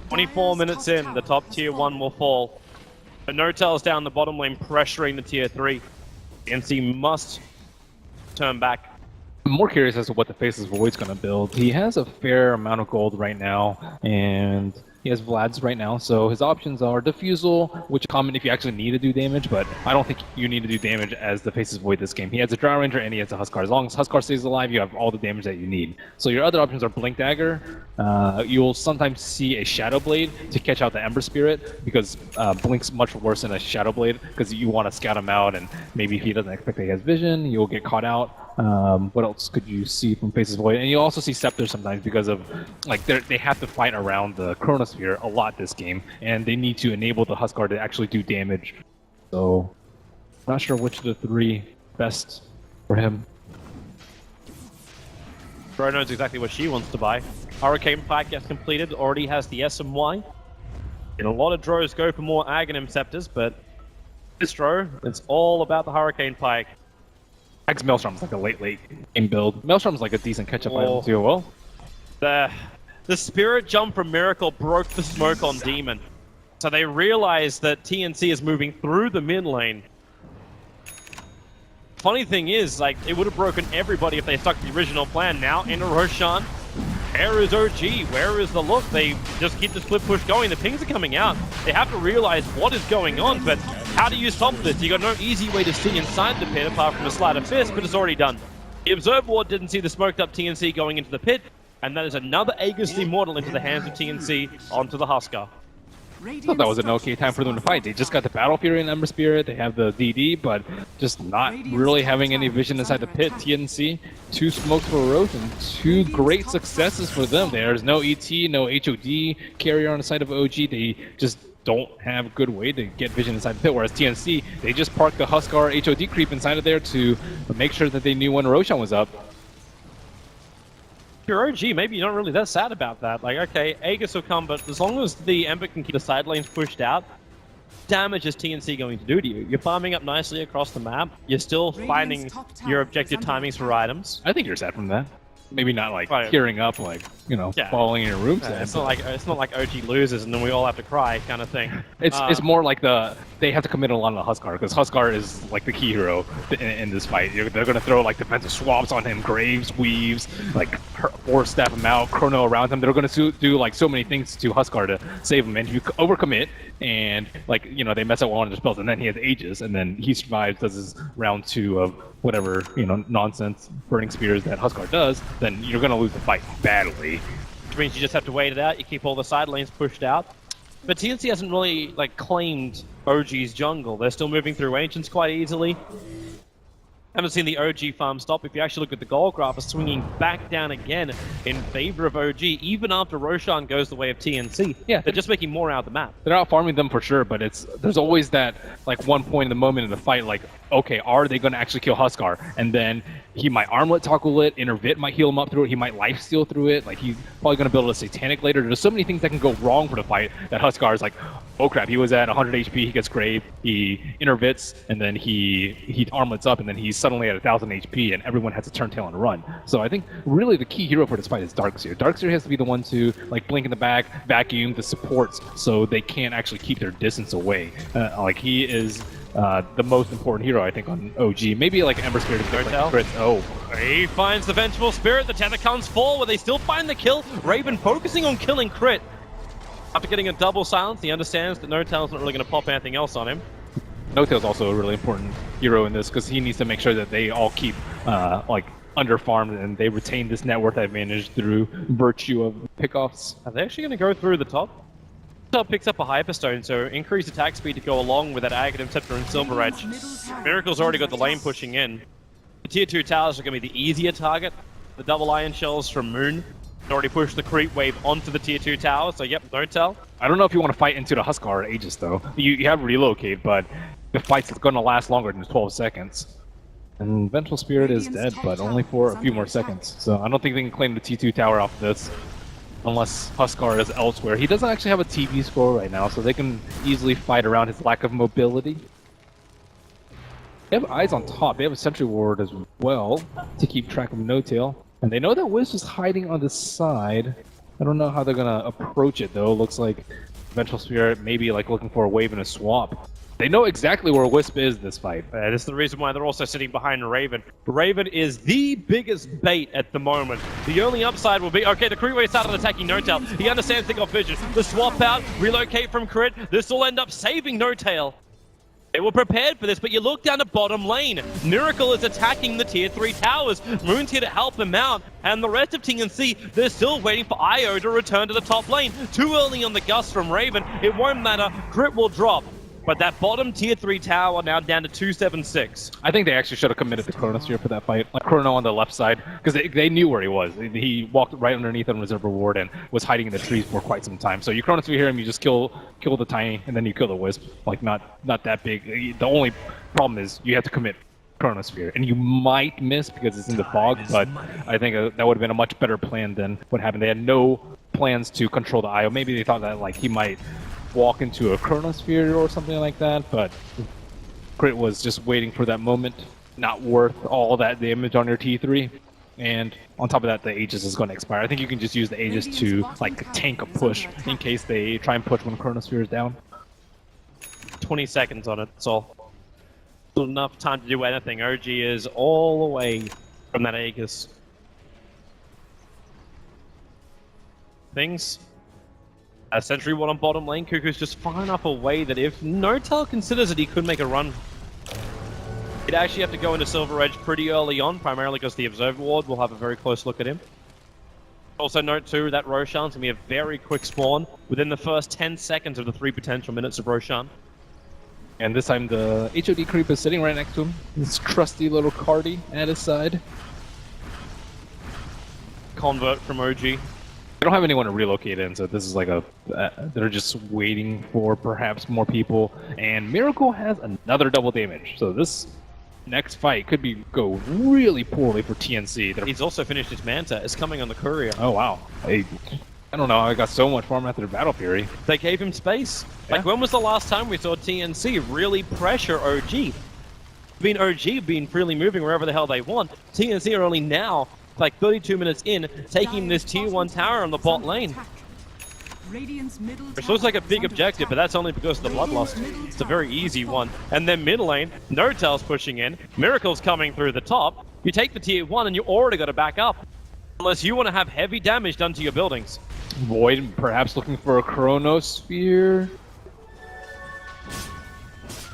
24 minutes in, the top tier 1 will fall. But Nortel's down the bottom lane pressuring the tier 3. TNC must turn back. I'm more curious as to what the Faceless Void's going to build. He has a fair amount of gold right now, and he has Vlad's right now, so his options are Diffusal, which is common if you actually need to do damage, but I don't think you need to do damage as the Faceless Void this game. He has a Drow Ranger and he has a Huskar. As long as Huskar stays alive, you have all the damage that you need. So your other options are Blink Dagger. You'll sometimes see a Shadow Blade to catch out the Ember Spirit, because Blink's much worse than a Shadow Blade, because you want to scout him out, and maybe if he doesn't expect that he has vision, you'll get caught out. What else could you see from Faceless Void? And you also see Scepter sometimes because of, like, they have to fight around the Chronosphere a lot this game, and they need to enable the Huskar to actually do damage. So, not sure which of the 3 best for him. Bro knows exactly what she wants to buy. Hurricane Pike gets completed, already has the SMY. And a lot of Drows go for more Aghanim Scepters, but this Drow, it's all about the Hurricane Pike. X Maelstrom's like a late game build. Maelstrom's like a decent catch-up item too. Well, the Spirit Jump from Miracle broke the smoke on Demon. So they realized that TNC is moving through the mid lane. Funny thing is, like, it would have broken everybody if they stuck to the original plan. Now into Roshan. Where is OG? Where is the look? They just keep the split push going. The pings are coming out. They have to realize what is going on, but how do you stop this? You got no easy way to see inside the pit apart from a sleight of fist, but it's already done. The Observer Ward didn't see the smoked up TNC going into the pit, and that is another Aegis Immortal into the hands of TNC onto the Huskar. I thought that was an okay time for them to fight. They just got the Battle Fury and Ember Spirit, they have the DD, but just not really having any vision inside the pit. TNC, 2 smokes for Roche and 2 great successes for them. There's no ET, no HOD carrier on the side of OG. They just don't have a good way to get vision inside the pit, whereas TNC, they just parked the Huskar HOD creep inside of there to make sure that they knew when Roshan was up. If you're OG, maybe you're not really that sad about that. Like, okay, Aegis will come, but as long as the Ember can keep the side lanes pushed out, damage is TNC going to do to you? You're farming up nicely across the map. You're still finding your objective timings for items. I think you're sad from that. Maybe not like Right. tearing up, like, you know, falling in your room. It's not like OG loses and then we all have to cry kind of thing. It's more like they have to commit a lot on the Huskar, because Huskar is like the key hero in this fight. They're going to throw like defensive swaps on him, Graves, Weaves, like force staff him out, Chrono around him. They're going to do like so many things to Huskar to save him. And if you overcommit and, like, you know, they mess up one of their spells, and then he has Aegis, and then he survives, does his round 2 of whatever, you know, nonsense burning spears that Huskar does, then you're going to lose the fight badly. Which means you just have to wait it out. You keep all the side lanes pushed out. But TNC hasn't really, like, claimed OG's jungle. They're still moving through Ancients quite easily. Haven't seen the OG farm stop. If you actually look at the goal graph, it's swinging back down again in favor of OG, even after Roshan goes the way of TNC. Yeah. They're just making more out of the map. They're out farming them for sure, but there's always that like one point in the moment in the fight, like, okay, are they going to actually kill Huskar? And then he might armlet toggle it, Intervit might heal him up through it, he might lifesteal through it, like he's probably going to build a Satanic later. There's so many things that can go wrong for the fight that Huskar is like, oh crap, he was at 100 HP, he gets Grave, he Intervits, and then he armlets up, and then he's suddenly at 1000 HP, and everyone has to turn tail and run. So I think really the key hero for this fight is Darkseer. Darkseer has to be the one to like blink in the back, vacuum the supports, so they can't actually keep their distance away. Like he is the most important hero, I think, on OG. Maybe like Ember Spirit is like crits. Oh, He finds the Vengeful Spirit. The tether comes forward. They still find the kill. Raven focusing on killing Crit. After getting a double silence, he understands that No-Tail's not really going to pop anything else on him. No-Tail's also a really important hero in this because he needs to make sure that they all keep like underfarmed and they retain this net worth advantage through virtue of pickoffs. Are they actually going to go through the top? Top picks up a Hyperstone, so increased attack speed to go along with that Aghanim Scepter and Silver Edge. Miracle's already got the lane pushing in. The tier 2 towers are going to be the easier target. The double iron shells from Moon already pushed the creep wave onto the tier 2 tower, so yep, No-Tail. I don't know if you want to fight into the Huskar Aegis though. You have relocate, but the fight's going to last longer than 12 seconds. And Vengeful Spirit is dead, but only for a few more seconds. So I don't think they can claim the T2 tower off this. Unless Huskar is elsewhere. He doesn't actually have a TV score right now, so they can easily fight around his lack of mobility. They have eyes on top. They have a Sentry Ward as well to keep track of No-Tail. And they know that Wisp is hiding on the side. I don't know how they're going to approach it, though. Looks like Vengeful Spirit maybe like looking for a wave and a swap. They know exactly where Wisp is this fight. That's the reason why they're also sitting behind Raven. Raven is the biggest bait at the moment. The only upside will be, okay, the Creeway started attacking No-Tail. He understands they got vision. The swap out, relocate from Crit. This will end up saving No-Tail. They were prepared for this, but you look down the bottom lane. Miracle is attacking the tier 3 towers. Moon's here to help him out. And the rest of TNC, they're still waiting for IO to return to the top lane. Too early on the gust from Raven. It won't matter. Crit will drop. But that bottom tier 3 tower now down to 276. I think they actually should have committed the Chronosphere for that fight. Like Chrono on the left side, because they knew where he was. He walked right underneath on Reserve Reward and was hiding in the trees for quite some time. So you Chronosphere here and you just kill the Tiny, and then you kill the Wisp. Like not that big. The only problem is you have to commit Chronosphere, and you might miss because it's in the fog, but I think that would have been a much better plan than what happened. They had no plans to control the IO. Maybe they thought that like he might walk into a Chronosphere or something like that, but Crit was just waiting for that moment. Not worth all that damage on your T3. And on top of that, the Aegis is going to expire. I think you can just use the Aegis to like tank a push in case they try and push when Chronosphere is down. 20 seconds on it, that's all. Not enough time to do anything. OG is all away from that Aegis. Things. A Sentry Ward on bottom lane. Cuckoo's just far enough away that if No-Tail considers it, he could make a run. He'd actually have to go into Silver Edge pretty early on, primarily because the Observer Ward will have a very close look at him. Also note too, that Roshan's going to be a very quick spawn within the first 10 seconds of the 3 potential minutes of Roshan. And this time the HOD creep is sitting right next to him. This trusty little Cardi at his side. Convert from OG. They don't have anyone to relocate in, so this is like they're just waiting for perhaps more people. And Miracle has another double damage, so this next fight could go really poorly for TNC. He's also finished his Manta. It's coming on the Courier. Oh wow. I don't know, I got so much farm after Battle Fury. They gave him space. Yeah. Like, when was the last time we saw TNC really pressure OG? OG being freely moving wherever the hell they want. TNC are only now, like 32 minutes in, taking this tier 1 tower on the bot lane. Which looks like a big objective, but that's only because of the Bloodlust. It's a very easy one. And then mid lane, No-Tail's pushing in, Miracle's coming through the top. You take the tier 1 and you already got to back up. Unless you want to have heavy damage done to your buildings. Void perhaps looking for a Chronosphere.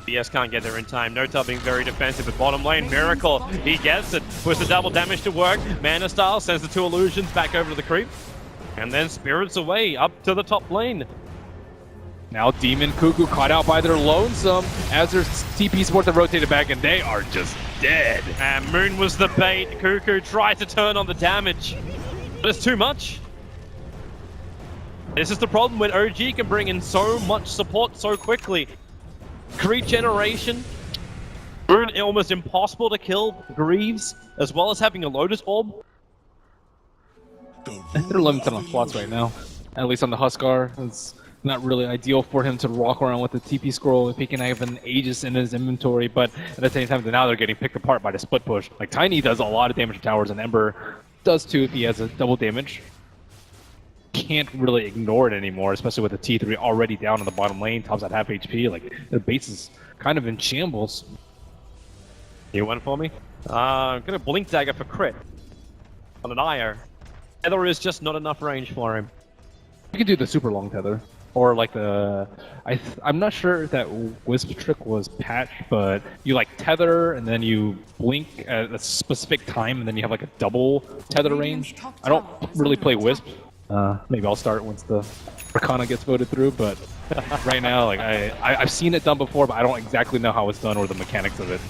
BS can't get there in time. No-Tail being very defensive at bottom lane. Miracle, he gets it. Puts the double damage to work. Mana Style sends the 2 illusions back over to the creep. And then Spirits away, up to the top lane. Now Demon Cuckoo caught out by their lonesome as their TP support them rotated back, and they are just dead. And Moon was the bait. Cuckoo tried to turn on the damage, but it's too much. This is the problem when OG can bring in so much support so quickly. Creep generation, Moon almost impossible to kill Greaves, as well as having a Lotus Orb. They're limited on slots right now, at least on the Huskar. It's not really ideal for him to walk around with the TP scroll if he can have an Aegis in his inventory, but at the same time, now they're getting picked apart by the split push. Like, Tiny does a lot of damage to towers, and Ember does too if he has a double damage. Can't really ignore it anymore, especially with the T3 already down in the bottom lane, tops at half HP. Like, their base is kind of in shambles. You went for me? I'm gonna Blink Dagger for crit on an IO. Tether is just not enough range for him. You could do the super long tether. Or like the... I'm not sure if that Wisp trick was patched, but you like tether and then you blink at a specific time and then you have like a double tether range. I don't really play Wisp. Maybe I'll start once the Arcana gets voted through, but right now, like I've seen it done before, but I don't exactly know how it's done or the mechanics of it.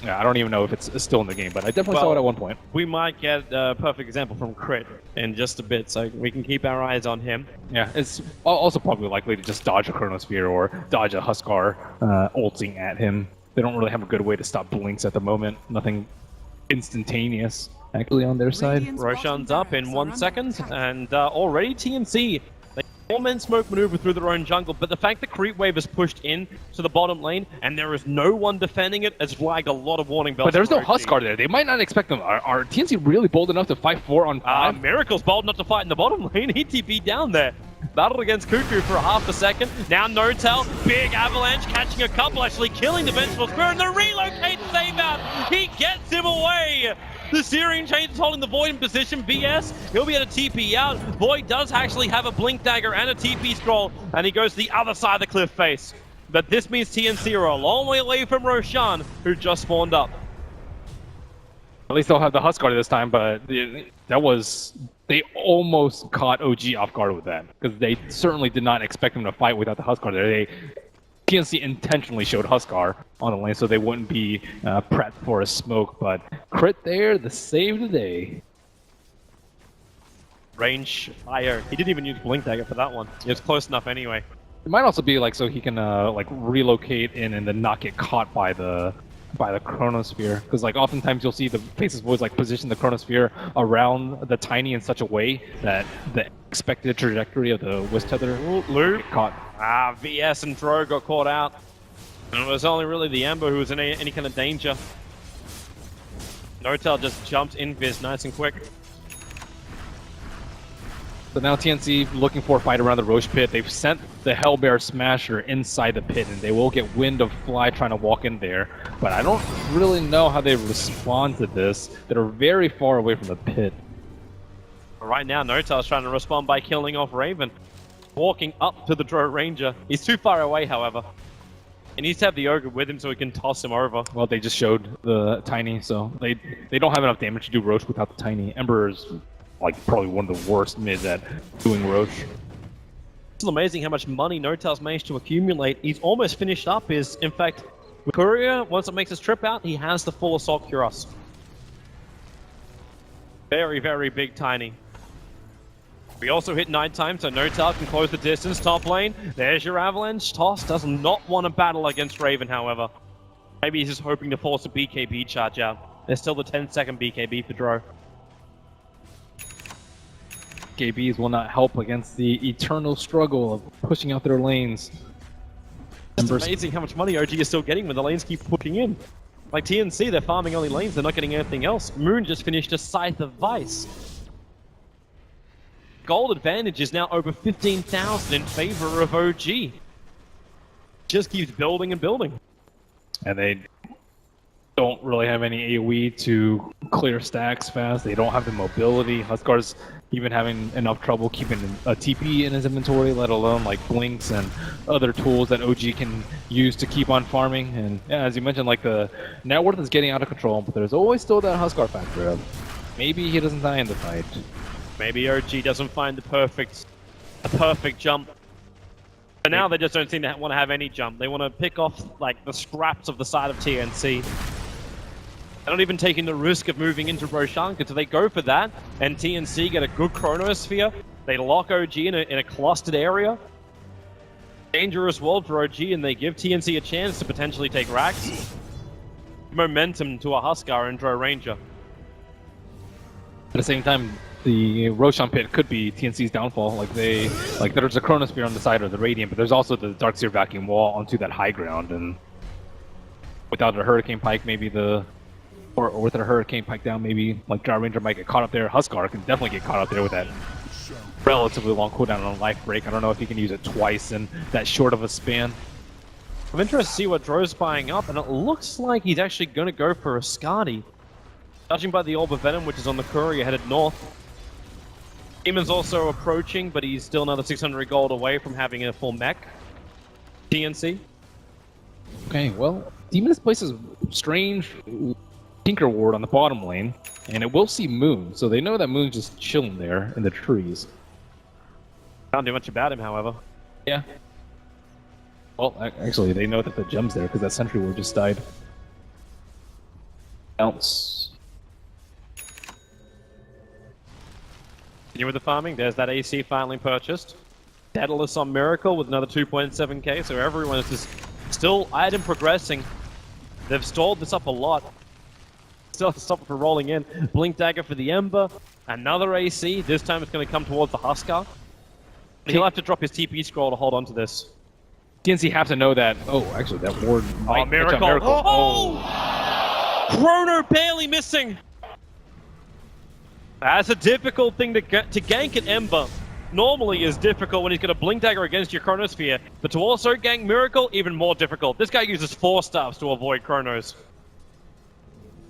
I don't even know if it's still in the game, but I definitely saw it at one point. We might get a perfect example from Crit in just a bit, so we can keep our eyes on him. Yeah, it's also probably likely to just dodge a Chronosphere or dodge a Huskar ulting at him. They don't really have a good way to stop blinks at the moment. Nothing instantaneous actually on their side. Roshan's up in 1 second, and already TNC. They 4-man smoke maneuver through their own jungle, but the fact that Creep Wave is pushed in to the bottom lane and there is no one defending it has flagged a lot of warning bells. But there's no Huskar there. They might not expect them. Are TNC really bold enough to fight 4 on 5? Miracle's bold enough to fight in the bottom lane. He TP'd down there. Battled against Cuckoo for a half a second. Now No-Tail, big avalanche, catching a couple, actually killing the Vengeful Spirit, and the relocate save out. He gets him away. The Syrian Chains is holding the Void in position. BS, he'll be able to TP out. Void does actually have a Blink Dagger and a TP scroll, and he goes to the other side of the cliff face. But this means TNC are a long way away from Roshan, who just spawned up. At least they'll have the Huskar this time, but they almost caught OG off guard with that, because they certainly did not expect them to fight without the Huskar there. TNC intentionally showed Huskar on the lane so they wouldn't be prepped for a smoke, but Crit there, the save of the day. Range fire. He didn't even use Blink Dagger for that one. It was close enough anyway. It might also be like so he can like relocate in and then not get caught by the Chronosphere, because like oftentimes you'll see the Faceless Voids like position the Chronosphere around the Tiny in such a way that the expected trajectory of the Wisp Tether Luke caught. VS and Dro got caught out. And it was only really the Ember who was in any kind of danger. No-Tail just jumped in Viz nice and quick. So now TNC looking for a fight around the Roche pit. They've sent the Hellbear Smasher inside the pit, and they will get wind of Fly trying to walk in there. But I don't really know how they respond to this. They're very far away from the pit. Right now, No-Tail's trying to respond by killing off Raven. Walking up to the Dro Ranger. He's too far away, however. He needs to have the Ogre with him so he can toss him over. Well, they just showed the Tiny, so they don't have enough damage to do Roche without the Tiny. Ember is like probably one of the worst mids at doing Roche. It's amazing how much money No-Tail's managed to accumulate. He's almost finished up in fact, with Courier, once it makes his trip out, he has the full Assault Cuirass. Very, very big Tiny. We also hit nighttime, so No-Tail can close the distance. Top lane, there's your Avalanche. Toss does not want to battle against Raven, however. Maybe he's just hoping to force a BKB charge out. There's still the 10-second BKB for Dro. BKBs will not help against the eternal struggle of pushing out their lanes. It's amazing how much money OG is still getting when the lanes keep pushing in. Like TNC, they're farming only lanes, they're not getting anything else. Moon just finished a Scythe of Vice. Gold advantage is now over 15,000 in favor of OG. Just keeps building and building. And they don't really have any AoE to clear stacks fast. They don't have the mobility. Huskar's even having enough trouble keeping a TP in his inventory, let alone like blinks and other tools that OG can use to keep on farming. And yeah, as you mentioned, like the net worth is getting out of control, but there's always still that Huskar factor. Maybe he doesn't die in the fight. Maybe OG doesn't find the perfect a perfect jump. But now they just don't seem to want to have any jump. They want to pick off like the scraps of the side of TNC. They're not even taking the risk of moving into Roshan, because if they go for that and TNC get a good chronosphere, they lock OG in a clustered area. Dangerous world for OG, and they give TNC a chance to potentially take racks. Momentum to a Huskar and Drow Ranger. At the same time, the Roshan pit could be TNC's downfall. Like there's a Chronosphere on the side of the Radiant, but there's also the Darkseer vacuum wall onto that high ground, and without a Hurricane Pike, maybe or with a Hurricane Pike down, maybe like Drow Ranger might get caught up there. Huskar can definitely get caught up there with that relatively long cooldown on life break. I don't know if he can use it twice in that short of a span. I'm interested to see what Drow's buying up, and it looks like he's actually going to go for a Skadi. Judging by the Orb of Venom, which is on the courier headed north. Demon's also approaching, but he's still another 600 gold away from having a full mech. TNC. Okay, well, Demon has placed a strange Tinker Ward on the bottom lane, and it will see Moon, so they know that Moon's just chilling there in the trees. Can't do much about him, however. Yeah. Well, actually, they know that the gem's there because that Sentry Ward just died. Bounce. Continue with the farming. There's that AC finally purchased. Daedalus on Miracle with another 2.7k, so everyone is just still item progressing. They've stalled this up a lot. Still stop for rolling in. Blink Dagger for the Ember. Another AC. This time it's going to come towards the Huskar. He'll have to drop his TP scroll to hold on to this. TNC have to know that. Oh, actually, that ward might catch Miracle. on Miracle. Oh! Chrono barely missing. That's a difficult thing to gank an Ember. Normally is difficult when he's got a Blink Dagger against your Chronosphere, but to also gank Miracle, even more difficult. This guy uses 4 staffs to avoid Chronos.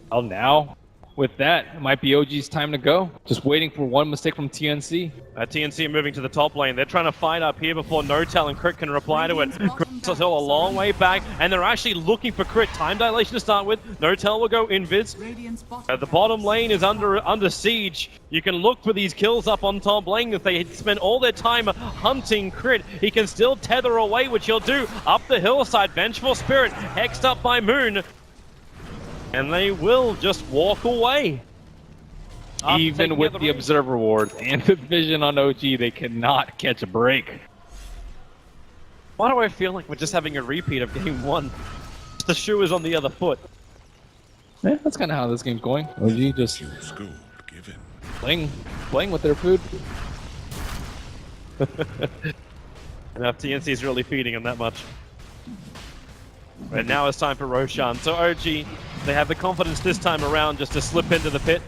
Well, now, with that, it might be OG's time to go. Just waiting for one mistake from TNC. TNC are moving to the top lane. They're trying to fight up here before Notel and Crit can reply to it. Crit's still a long way back, and they're actually looking for Crit. Time dilation to start with. Notel will go invis. The bottom lane is under siege. You can look for these kills up on top lane. If they spend all their time hunting Crit, he can still tether away, which he'll do. Up the hillside, Vengeful Spirit, hexed up by Moon. And they will just walk away. Even with the Observer Ward and the Vision on OG, they cannot catch a break. Why do I feel like we're just having a repeat of game 1? The shoe is on the other foot. Yeah, that's kind of how this game's going. OG just playing with their food. Enough TNC is really feeding them that much. Right now it's time for Roshan. So OG, they have the confidence this time around just to slip into the pit.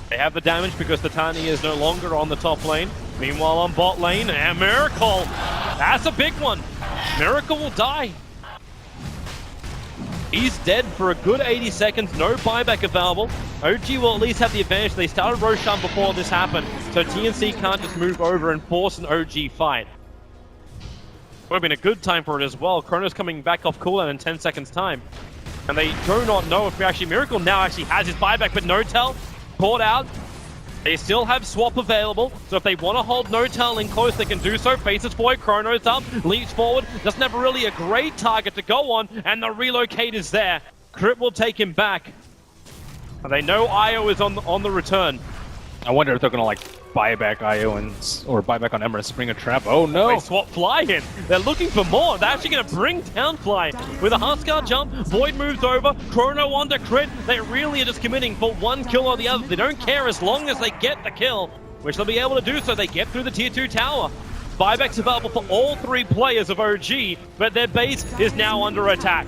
They have the damage because the Tani is no longer on the top lane. Meanwhile on bot lane, and Miracle! That's a big one! Miracle will die. He's dead for a good 80 seconds, no buyback available. OG will at least have the advantage. They started Roshan before this happened, so TNC can't just move over and force an OG fight. Would have been a good time for it as well. Chrono's coming back off cooldown in 10 seconds time. And they do not know if Miracle now actually has his buyback, but Notel caught out. They still have swap available, so if they want to hold Notel in close, they can do so. Faces forward, Chronos up, leaps forward, doesn't have really a great target to go on, and the relocate is there. Crit will take him back. And they know Io is on the return. I wonder if they're going to like buy back Io or buy back on Ember and spring a trap. Oh no! They swap Fly in. They're looking for more. They're actually going to bring down Fly. With a Huskar jump, Void moves over, Chrono onto Crit. They really are just committing for one kill or the other. They don't care as long as they get the kill, which they'll be able to do so. They get through the tier 2 tower. Buybacks available for all 3 players of OG, but their base is now under attack.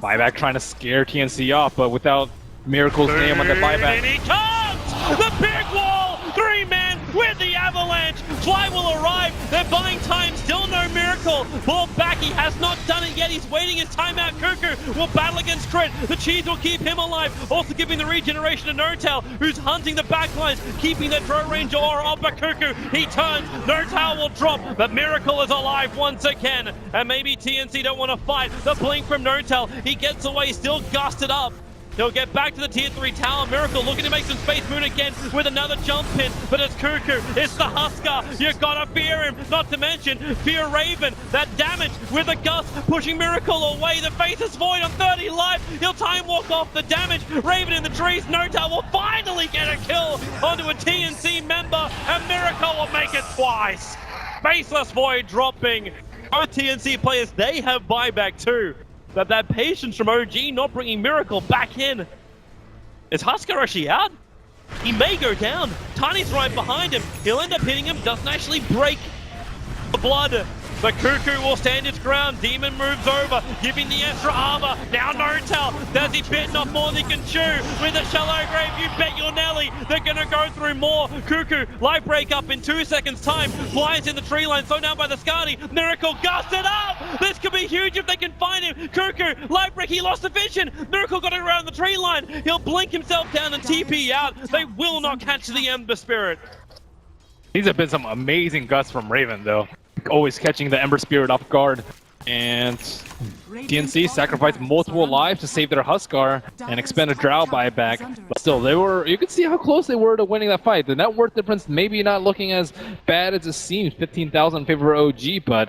Buyback trying to scare TNC off, but without Miracle's name on the buyback. And he comes! The big wall! 3-man with the avalanche! Fly will arrive! They're buying time, still no Miracle! Ball back, he has not done it yet, he's waiting his timeout. Cuckoo will battle against Crit. The cheese will keep him alive, also giving the regeneration to Notel, who's hunting the backlines, keeping the Drow Ranger aura up at Cuckoo. He turns, Notel will drop, but Miracle is alive once again. And maybe TNC don't want to fight. The blink from Notel, he gets away, still gusted up. He'll get back to the tier 3 tower. Miracle looking to make some space. Moon again with another jump pin, but it's Cuckoo. It's the Husker. You gotta fear him. Not to mention fear Raven. That damage with a gust pushing Miracle away. The Faceless Void on 30 life. He'll time walk off the damage. Raven in the trees. Nota will finally get a kill onto a TNC member, and Miracle will make it twice. Faceless Void dropping. Both TNC players, they have buyback too. But that patience from OG not bringing Miracle back in. Is Husker actually out? He may go down. Tiny's right behind him. He'll end up hitting him. Doesn't actually break the blood. The Cuckoo will stand its ground. Demon moves over, giving the extra armor. Now Notel. Does he bitten off more than he can chew? With a shallow grave, you bet your Nelly. They're gonna go through more. Cuckoo, life break up in 2 seconds time. Flies in the tree line, slowed down by the Skadi. Miracle gusted up. This could be huge if they can find him. Cuckoo, life break, he lost the vision. Miracle got it around the tree line. He'll blink himself down and TP out. They will not catch the Ember Spirit. These have been some amazing gusts from Raven, though. Always catching the Ember Spirit off guard. And TNC sacrificed multiple lives to save their Huskar and expend a Drow buyback. But still, you can see how close they were to winning that fight. The net worth difference maybe not looking as bad as it seems. 15,000 in favor of OG, but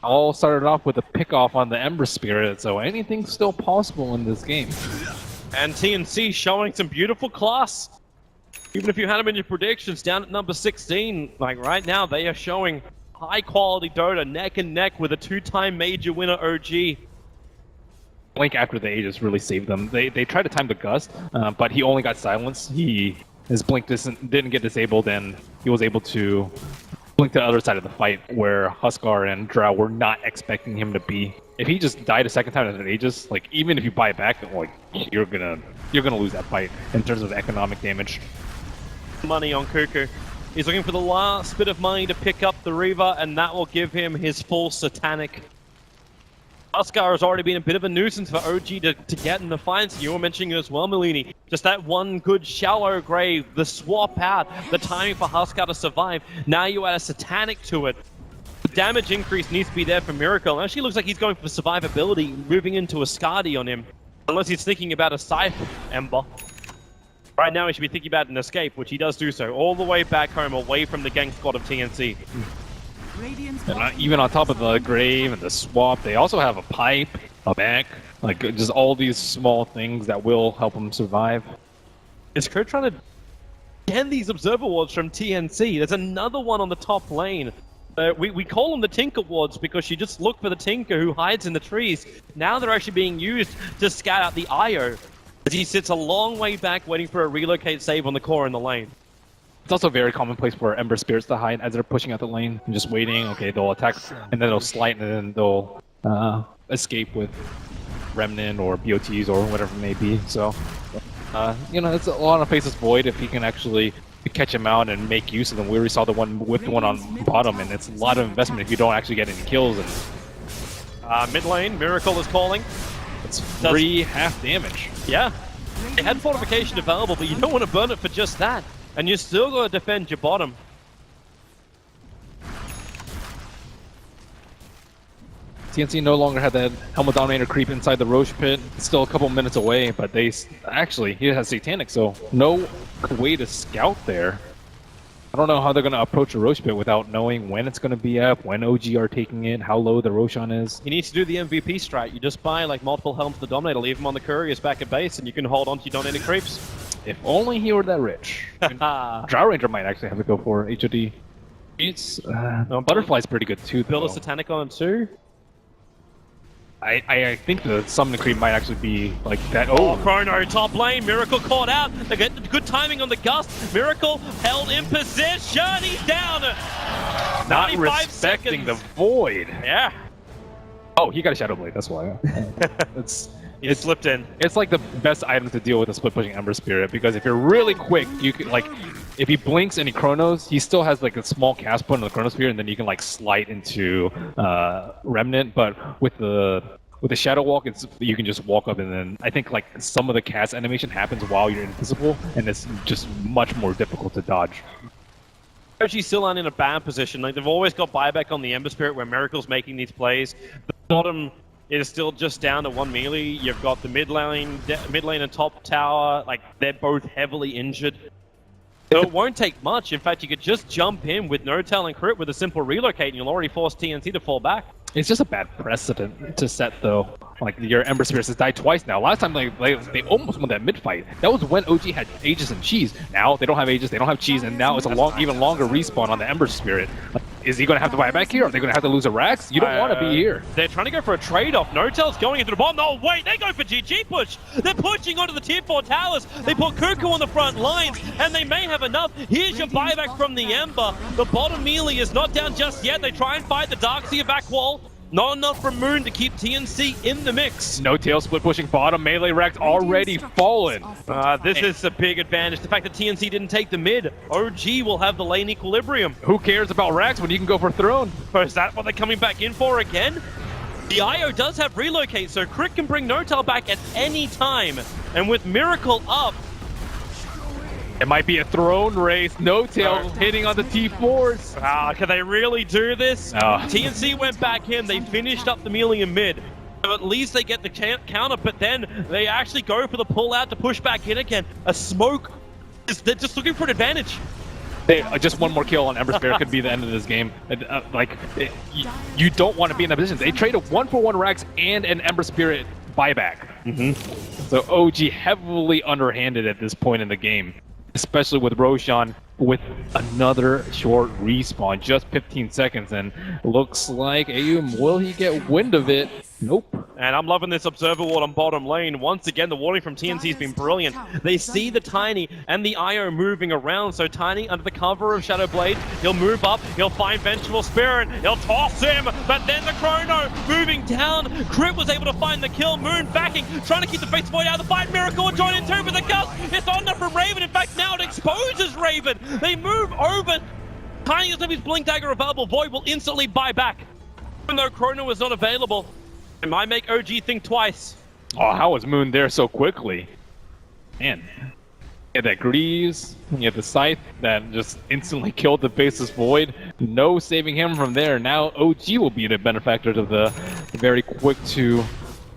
all started off with a pick-off on the Ember Spirit, so anything's still possible in this game. And TNC showing some beautiful class. Even if you had them in your predictions down at number 16, like right now, they are showing high-quality Dota, neck and neck with a 2-time major winner OG. Blink after the Aegis really saved them. They tried to time the Gust, but he only got silenced. His blink didn't get disabled, and he was able to blink to the other side of the fight, where Huskar and Drow were not expecting him to be. If he just died a second time as an Aegis, like even if you buy back, like you're gonna lose that fight in terms of economic damage. Money on Cuckoo. He's looking for the last bit of money to pick up the Reaver, and that will give him his full Satanic. Huskar has already been a bit of a nuisance for OG to get in the fights. You were mentioning as well, Malini. Just that one good shallow grave, the swap out, the timing for Huskar to survive. Now you add a Satanic to it. The damage increase needs to be there for Miracle. It actually looks like he's going for survivability, moving into a Skadi on him. Unless he's thinking about a Cypher Ember. Right now he should be thinking about an escape, which he does do so, all the way back home, away from the gang squad of TNC. And even on top of the grave and the swap, they also have a pipe, a back, like just all these small things that will help them survive. Is Kurt trying to get these observer wards from TNC? There's another one on the top lane. We call them the Tinker wards because you just look for the Tinker who hides in the trees. Now they're actually being used to scout out the IO. As he sits a long way back waiting for a relocate save on the core in the lane. It's also very commonplace for Ember Spirits to hide as they're pushing out the lane and just waiting. Okay, they'll attack and then they'll slight and then they'll escape with Remnant or BOTs or whatever it may be. So, it's a lot of Faceless Void if he can actually catch him out and make use of them. We already saw the one whipped one on bottom, and it's a lot of investment if you don't actually get any kills. And mid lane, Miracle is calling. It's free half damage. Yeah. They had fortification available, but you don't want to burn it for just that. And you still got to defend your bottom. TNC no longer had that Helmet Dominator creep inside the Roche pit. It's still a couple minutes away, but he has Satanic, so no way to scout there. I don't know how they're going to approach a Roche pit without knowing when it's going to be up, when OG are taking it, how low the Roshan is. You need to do the MVP strat. You just buy like multiple helms to the Dominator, leave them on the couriers back at base, and you can hold on to your Dominator creeps. If only he were that rich. Drow Ranger might actually have to go for HOD. It's Butterfly's pretty good too. Build a Satanic on him too. I think the Summon Creep might actually be like that. Oh, Chrono, top lane. Miracle caught out. They get good timing on the Gust. Miracle held in position. He's down. Not respecting the Void. Yeah. Oh, he got a Shadow Blade. That's why. He slipped in. It's like the best item to deal with a split pushing Ember Spirit, because if you're really quick, you can like, if he blinks and he chronos, he still has like a small cast point on the Chronosphere, and then you can like slide into Remnant. But with the Shadow Walk, you can just walk up, and then I think like some of the cast animation happens while you're invisible, and it's just much more difficult to dodge. Actually, still aren't in a bad position. Like they've always got buyback on the Ember Spirit, where Miracle's making these plays. The bottom It is still just down to one melee. You've got the mid lane and top tower. Like, they're both heavily injured. So it won't take much. In fact, you could just jump in with No-Tail and Crit with a simple relocate, and you'll already force TNC to fall back. It's just a bad precedent to set, though. Like, your Ember Spirits has died twice now. Last time, they almost won that mid-fight. That was when OG had Aegis and Cheese. Now, they don't have Aegis, they don't have Cheese, and now it's a even longer respawn on the Ember Spirit. Like, is he going to have to buy back here? Are they going to have to lose a Rax? You don't want to be here. They're trying to go for a trade-off. No-Tail's going into the bomb. No, wait, they go for GG push. They're pushing onto the tier 4 towers. They put Kuku on the front lines, and they may have enough. Here's your buyback from the Ember. The bottom melee is not down just yet. They try and fight the Darkseer back wall. Not enough from Moon to keep TNC in the mix. No-Tail split pushing bottom, melee Rex already fallen. This is a big advantage. The fact that TNC didn't take the mid. OG will have the lane equilibrium. Who cares about Rex when you can go for Throne? Is that what they're coming back in for again? The IO does have relocate, so Crit can bring No-Tail back at any time. And with Miracle up, it might be a Throne race. No-Tail hitting on the T4s. Can they really do this? Oh. TNC went back in. They finished up the melee in mid. So at least they get the counter, but then they actually go for the pull out to push back in again. A smoke. They're just looking for an advantage. Just one more kill on Ember Spirit could be the end of this game. You don't want to be in that position. They traded 1-for-1 Rax and an Ember Spirit buyback. So OG heavily underhanded at this point in the game, especially with Roshan with another short respawn, just 15 seconds, and looks like Ayum, will he get wind of it? Nope. And I'm loving this Observer Ward on bottom lane. Once again, the warding from TNC has been brilliant. They see the Tiny and the IO moving around, so Tiny, under the cover of Shadow Blade, he'll move up, he'll find Vengeful Spirit, he'll toss him, but then the Chrono moving down. Crit was able to find the kill, Moon backing, trying to keep the Fates Void out of the fight. Miracle will join in too, but the Gust is on there from Raven. In fact, now it exposes Raven. They move over. Tiny as if his Blink Dagger available, Void will instantly buy back. Even though Chrono is not available, it might make OG think twice. Oh, how was Moon there so quickly? Man. You had that Greaves, you had the Scythe that just instantly killed the Faceless Void. No saving him from there. Now OG will be the benefactor to the very quick to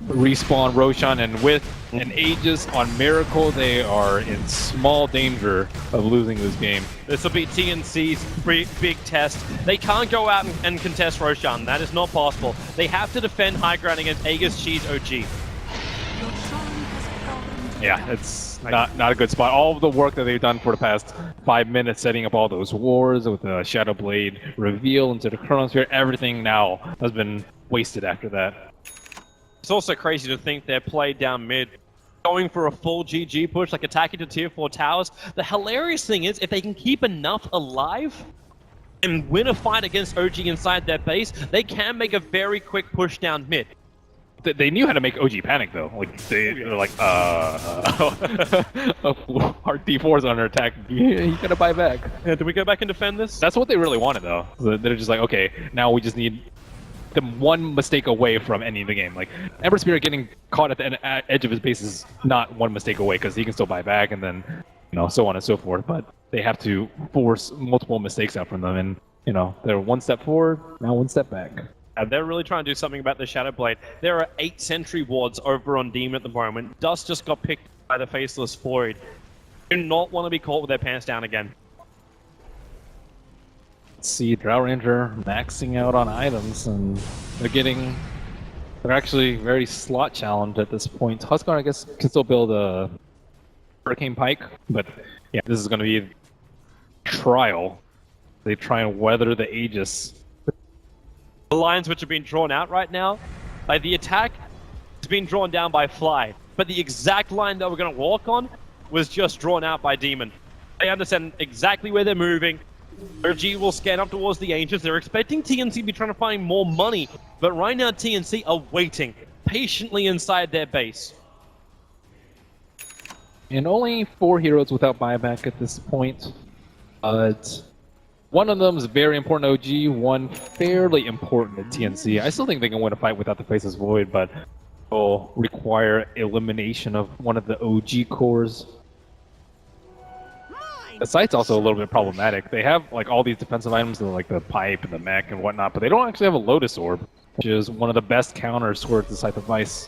respawn Roshan, and with an Aegis on Miracle, they are in small danger of losing this game. This will be TNC's big test. They can't go out and contest Roshan. That is not possible. They have to defend high ground against Aegis, Cheese, OG. Yeah, it's not a good spot. All of the work that they've done for the past 5 minutes, setting up all those wars with the Shadow Blade reveal into the Chronosphere, everything now has been wasted after that. It's also crazy to think they're played down mid, going for a full GG push, like attacking to tier 4 towers. The hilarious thing is, if they can keep enough alive and win a fight against OG inside their base, they can make a very quick push down mid. They knew how to make OG panic, though. Like, they're like, our D4's under attack. You gotta buy back. Yeah, do we go back and defend this? That's what they really wanted, though. They're just like, okay, now we just need them one mistake away from ending the game. Like, Ember Spirit getting caught at the edge of his base is not one mistake away, because he can still buy back, and then, so on and so forth. But they have to force multiple mistakes out from them, and, they're one step forward, now one step back. They're really trying to do something about the Shadow Blade. There are 8 sentry wards over on Demon at the moment. Dust just got picked by the Faceless Void. Do not want to be caught with their pants down again. Let's see, Drow Ranger maxing out on items, and they're actually very slot challenged at this point. Huskar, I guess, can still build a Hurricane Pike, but yeah, this is going to be a trial. They try and weather the Aegis. The lines which are being drawn out right now, like the attack is being drawn down by Fly, but the exact line that we're going to walk on was just drawn out by Demon. They understand exactly where they're moving. OG will scan up towards the Ancients. They're expecting TNC to be trying to find more money, but right now TNC are waiting patiently inside their base. And only 4 heroes without buyback at this point. But one of them is very important to OG, one fairly important to TNC. I still think they can win a fight without the Faceless Void, but will require elimination of one of the OG cores. The site's also a little bit problematic. They have like all these defensive items, like the pipe and the mech and whatnot, but they don't actually have a Lotus Orb. which is one of the best counters towards the Scythe of Vice.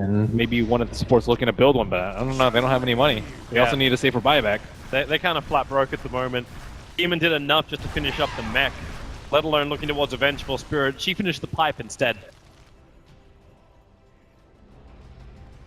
And maybe one of the supports looking to build one, but I don't know, they don't have any money. They also need to save for buyback. They're kind of flat broke at the moment. Demon did enough just to finish up the mech, let alone looking towards a Vengeful Spirit. She finished the pipe instead.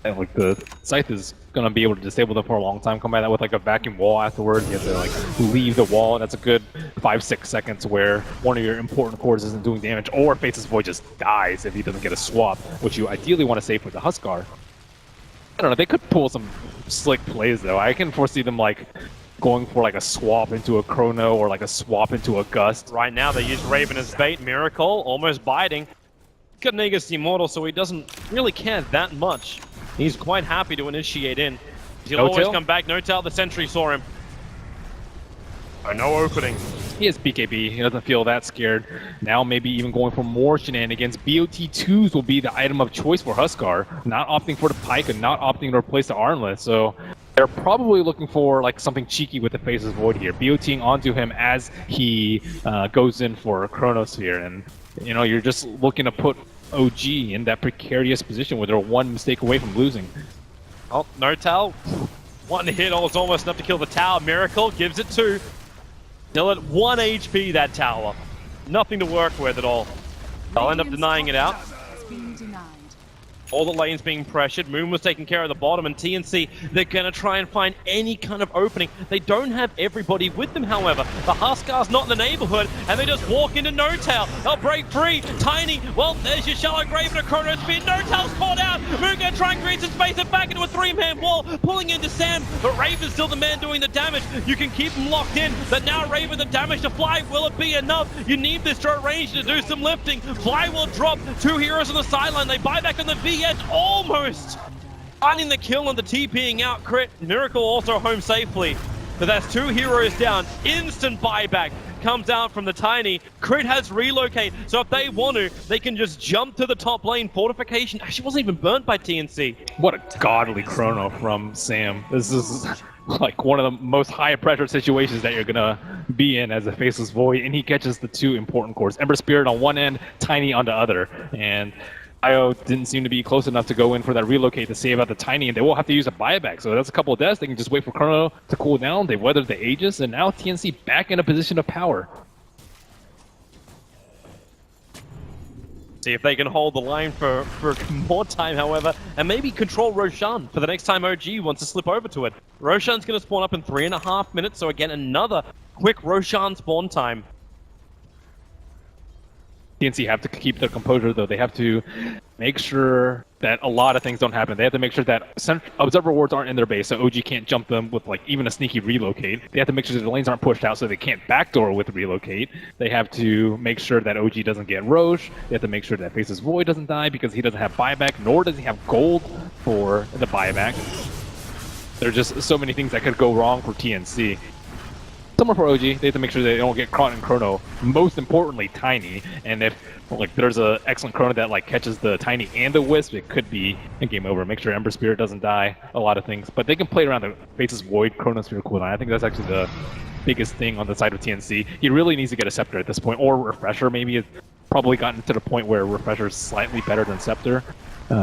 And like the Scythe is gonna be able to disable them for a long time. Come by that with like a vacuum wall afterwards. You have to like leave the wall. That's a good 5-6 seconds where one of your important cores isn't doing damage, or Faceless Void just dies if he doesn't get a swap, which you ideally want to save for the Huskar. I don't know. They could pull some slick plays though. I can foresee them like going for like a swap into a Chrono or like a swap into a Gust. Right now they use Raven as bait. Miracle almost biting. Got Negus Immortal, so he doesn't really care that much. He's quite happy to initiate in. He'll always come back. No Tail, the sentry saw him. No opening. He has BKB. He doesn't feel that scared. Now maybe even going for more shenanigans. BOT2s will be the item of choice for Huskar. Not opting for the Pike and not opting to replace the Armlet. So they're probably looking for like something cheeky with the Faceless Void here. BOTing onto him as he goes in for a Chronosphere. And you know, you're just looking to put OG in that precarious position where they're one mistake away from losing. Oh, no Tau. One hit was almost enough to kill the tower. Miracle gives it 2. Still at 1 HP, that tower. Nothing to work with at all. They'll end up denying it out. All the lanes being pressured. Moon was taking care of the bottom, and TNC, they're going to try and find any kind of opening. They don't have everybody with them, however. The Huskar's not in the neighborhood, and they just walk into No Tail. They'll break free. Tiny, well, there's your Shallow Grave and a Chrono Spear. No Tail's caught out. Moon going to try and create some space and back into a 3-man wall, pulling into Sam, but Raven's still the man doing the damage. You can keep him locked in, but now Raven the damage to Fly. Will it be enough? You need this short range to do some lifting. Fly will drop. 2 heroes on the sideline. They buy back on the V edge, almost finding the kill on the TPing out crit. Miracle also home safely, but that's 2 heroes down. Instant buyback comes out from the Tiny. Crit has relocate, so if they want to, they can just jump to the top lane. Fortification actually wasn't even burnt by TNC. What a godly Chrono from Sam. This is like one of the most high pressure situations that you're gonna be in as a Faceless Void, and he catches the 2 important cores. Ember Spirit on one end, Tiny on the other, and IO didn't seem to be close enough to go in for that relocate to save out the Tiny, and they will have to use a buyback. So that's a couple of deaths. They can just wait for Chrono to cool down. They weathered the Aegis, and now TNC back in a position of power. See if they can hold the line for more time, however, and maybe control Roshan for the next time OG wants to slip over to it. Roshan's going to spawn up in 3.5 minutes, so again, another quick Roshan spawn time. TNC have to keep their composure, though. They have to make sure that a lot of things don't happen. They have to make sure that observer wards aren't in their base, so OG can't jump them with like even a sneaky relocate. They have to make sure that the lanes aren't pushed out, so they can't backdoor with relocate. They have to make sure that OG doesn't get Roche. They have to make sure that Faceless Void doesn't die because he doesn't have buyback, nor does he have gold for the buyback. There are just so many things that could go wrong for TNC. Similar for OG, they have to make sure they don't get caught in Chrono. Most importantly, Tiny. And if like there's an excellent Chrono that like catches the Tiny and the Wisp, it could be a game over. Make sure Ember Spirit doesn't die. A lot of things, but they can play around the Faceless Void Chronosphere cooldown. I think that's actually the biggest thing on the side of TNC. He really needs to get a Scepter at this point, or Refresher. Maybe it's probably gotten to the point where Refresher is slightly better than Scepter.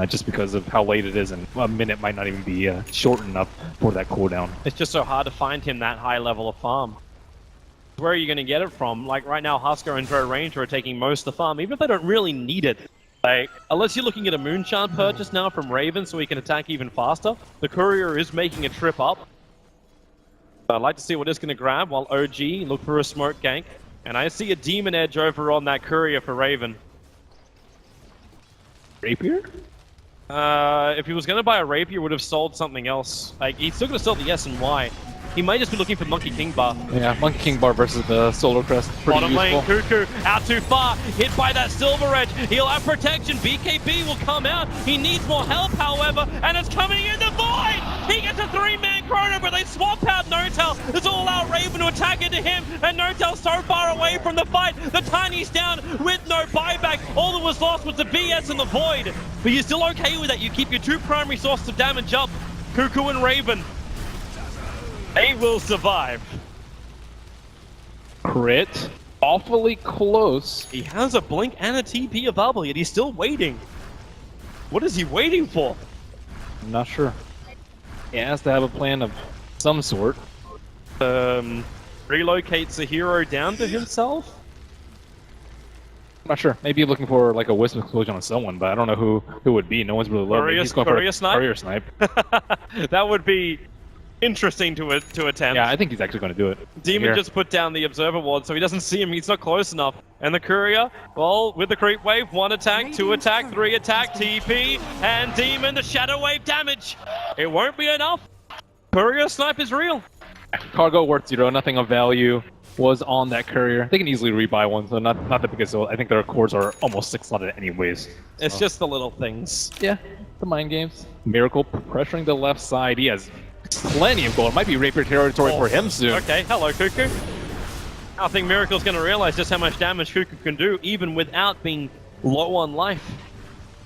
Just because of how late it is, and a minute might not even be short enough for that cooldown. It's just so hard to find him that high level of farm. Where are you going to get it from? Like right now, Huskar and Drow Ranger are taking most of the farm, even if they don't really need it. Like, unless you're looking at a Moonshard purchase now from Raven so he can attack even faster, the Courier is making a trip up. I'd like to see what it's going to grab while OG look for a smoke gank. And I see a Demon Edge over on that Courier for Raven. Rapier? If he was going to buy a Rapier, would have sold something else. Like, he's still going to sell the S and Y. He might just be looking for Monkey King Bar. Yeah, Monkey King Bar versus the Solar Crest. Pretty Bottom useful. lane, Cuckoo, out too far, hit by that Silver Edge. He'll have protection, BKB will come out. He needs more help, however, and it's coming in the void! He gets a 3-man Chrono, but they swap out No-Tail. It's all out Raven to attack into him, and No-Tail's so far away from the fight. The Tiny's down with no buyback. All that was lost was the BS and the void. But you're still okay with that. You keep your 2 primary sources of damage up, Cuckoo and Raven. They will survive. Crit. awfully close. He has a blink and a TP available, yet he's still waiting. What is he waiting for? I'm not sure. He has to have a plan of some sort. Relocates the hero down to himself? I'm not sure. Maybe looking for like a wisp explosion on someone, but I don't know who it would be. No one's really low. Courier He's going for Courier a snipe? Courier snipe. That would be interesting to attempt. Yeah, I think he's actually going to do it. Demon Here. just put down the observer ward, so he doesn't see him. He's not close enough. And the courier, well, with the creep wave, 1 attack, 2 attack, 3 attack, TP, and Demon, the shadow wave damage. It won't be enough. Courier snipe is real. Cargo worth 0, nothing of value was on that courier. They can easily rebuy one, so not the biggest deal. I think their cores are almost 600 anyways. It's just the little things. Yeah, the mind games. Miracle pressuring the left side. He has plenty of gold. It might be Rapier territory for him soon. Okay, hello, Cuckoo. I think Miracle's going to realize just how much damage Cuckoo can do, even without being low on life.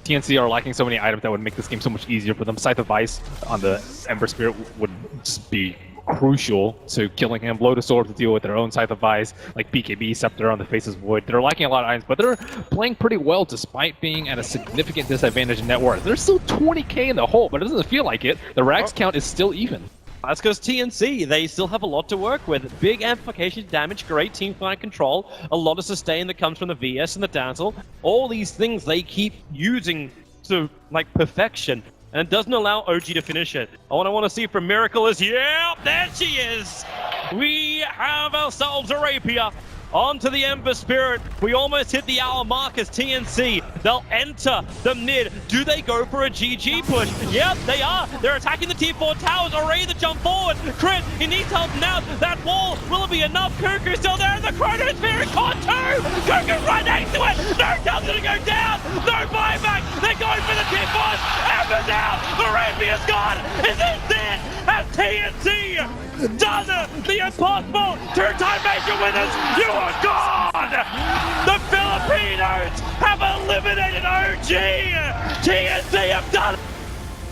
TNC are lacking so many items that would make this game so much easier for them. Scythe of Ice on the Ember Spirit would just be crucial to killing him. Blow to Sword to deal with their own Scythe of Ice, like BKB, Scepter on the Face's Void. They're lacking a lot of items, but they're playing pretty well despite being at a significant disadvantage in net worth. They're still 20k in the hole, but it doesn't feel like it. The Rags count is still even. That's because TNC, they still have a lot to work with. Big amplification damage, great teamfight control, a lot of sustain that comes from the VS and the Dazzle. All these things they keep using to, like, perfection. And it doesn't allow OG to finish it. What I want to see from Miracle is, yeah, there she is! We have ourselves a Rapier. Onto the Ember Spirit. We almost hit the hour mark as TNC. They'll enter the mid. Do they go for a GG push? Yep, they are. They're attacking the T4 towers. Already to jump forward. Crit, he needs help now. That wall, will it be enough? Cuckoo's still there. And the Chrono Spirit caught too. Cuckoo right next to it. No tells it to go down. No buyback. They're going for the T4s. Ember's out. The Rapier's gone. Is this it? Has TNC done the impossible? Two-time major winners. You are gone. The Filipinos have eliminated OG. TNC have done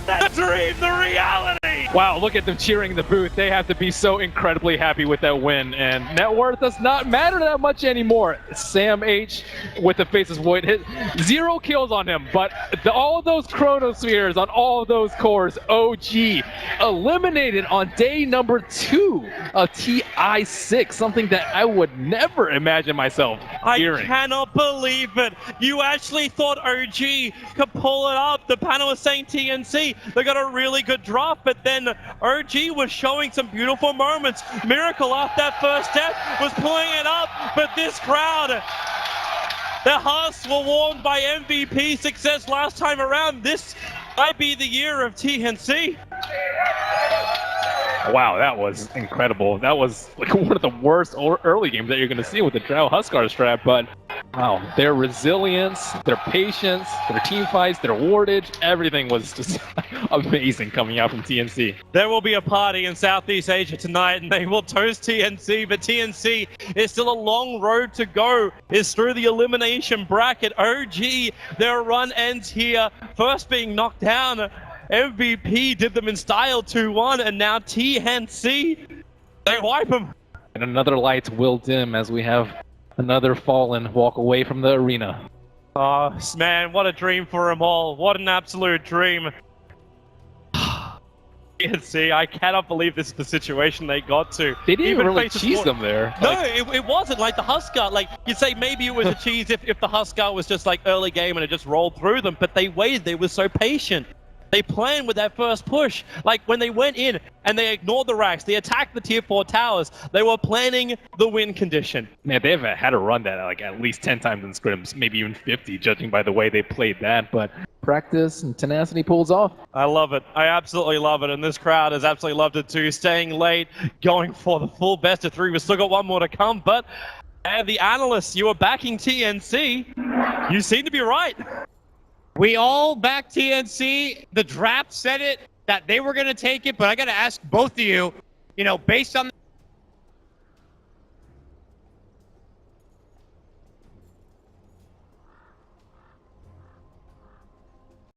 the dream, the reality. Wow, look at them cheering in the booth. They have to be so incredibly happy with that win. And net worth does not matter that much anymore. Sam H with the Face's Void hit 0 kills on him, but all of those Chronospheres on all of those cores, OG eliminated on day number 2 of TI6, something that I would never imagine myself hearing. I cannot believe it. You actually thought OG could pull it up. The panel was saying TNC. They got a really good drop, but then OG was showing some beautiful moments. Miracle off that first step was pulling it up, but this crowd, their hearts were warmed by MVP success last time around. This might be the year of TNC. Wow, that was incredible. That was like one of the worst early games that you're going to see with the Drow Huskar strat, but wow, their resilience, their patience, their team fights, their wardage, everything was just amazing coming out from TNC. There will be a party in Southeast Asia tonight, and they will toast TNC, but TNC is still a long road to go. It's through the elimination bracket. OG, their run ends here. First being knocked down. MVP did them in style 2-1, and now TNC, they wipe them. And another light will dim as we have another Fallen walk away from the arena. Oh, man, what a dream for them all. What an absolute dream. TNC, I cannot believe this is the situation they got to. They didn't even really Face's cheese Void. them there. No, Like, it wasn't like the Huskar. Like, you'd say maybe it was a cheese if the Huskar was just like early game and it just rolled through them, but they waited. They were so patient. They planned with that first push. Like, when they went in and they ignored the racks, they attacked the tier 4 towers, they were planning the win condition. man, they've had to run that like at least 10 times in scrims, maybe even 50, judging by the way they played that. But practice and tenacity pulls off. I love it. I absolutely love it. And this crowd has absolutely loved it too. Staying late, going for the full best of 3. We've still got one more to come, but the analysts, you are backing TNC. You seem to be right. We all back TNC. The draft said it, that they were going to take it, but I got to ask both of you, you know, based on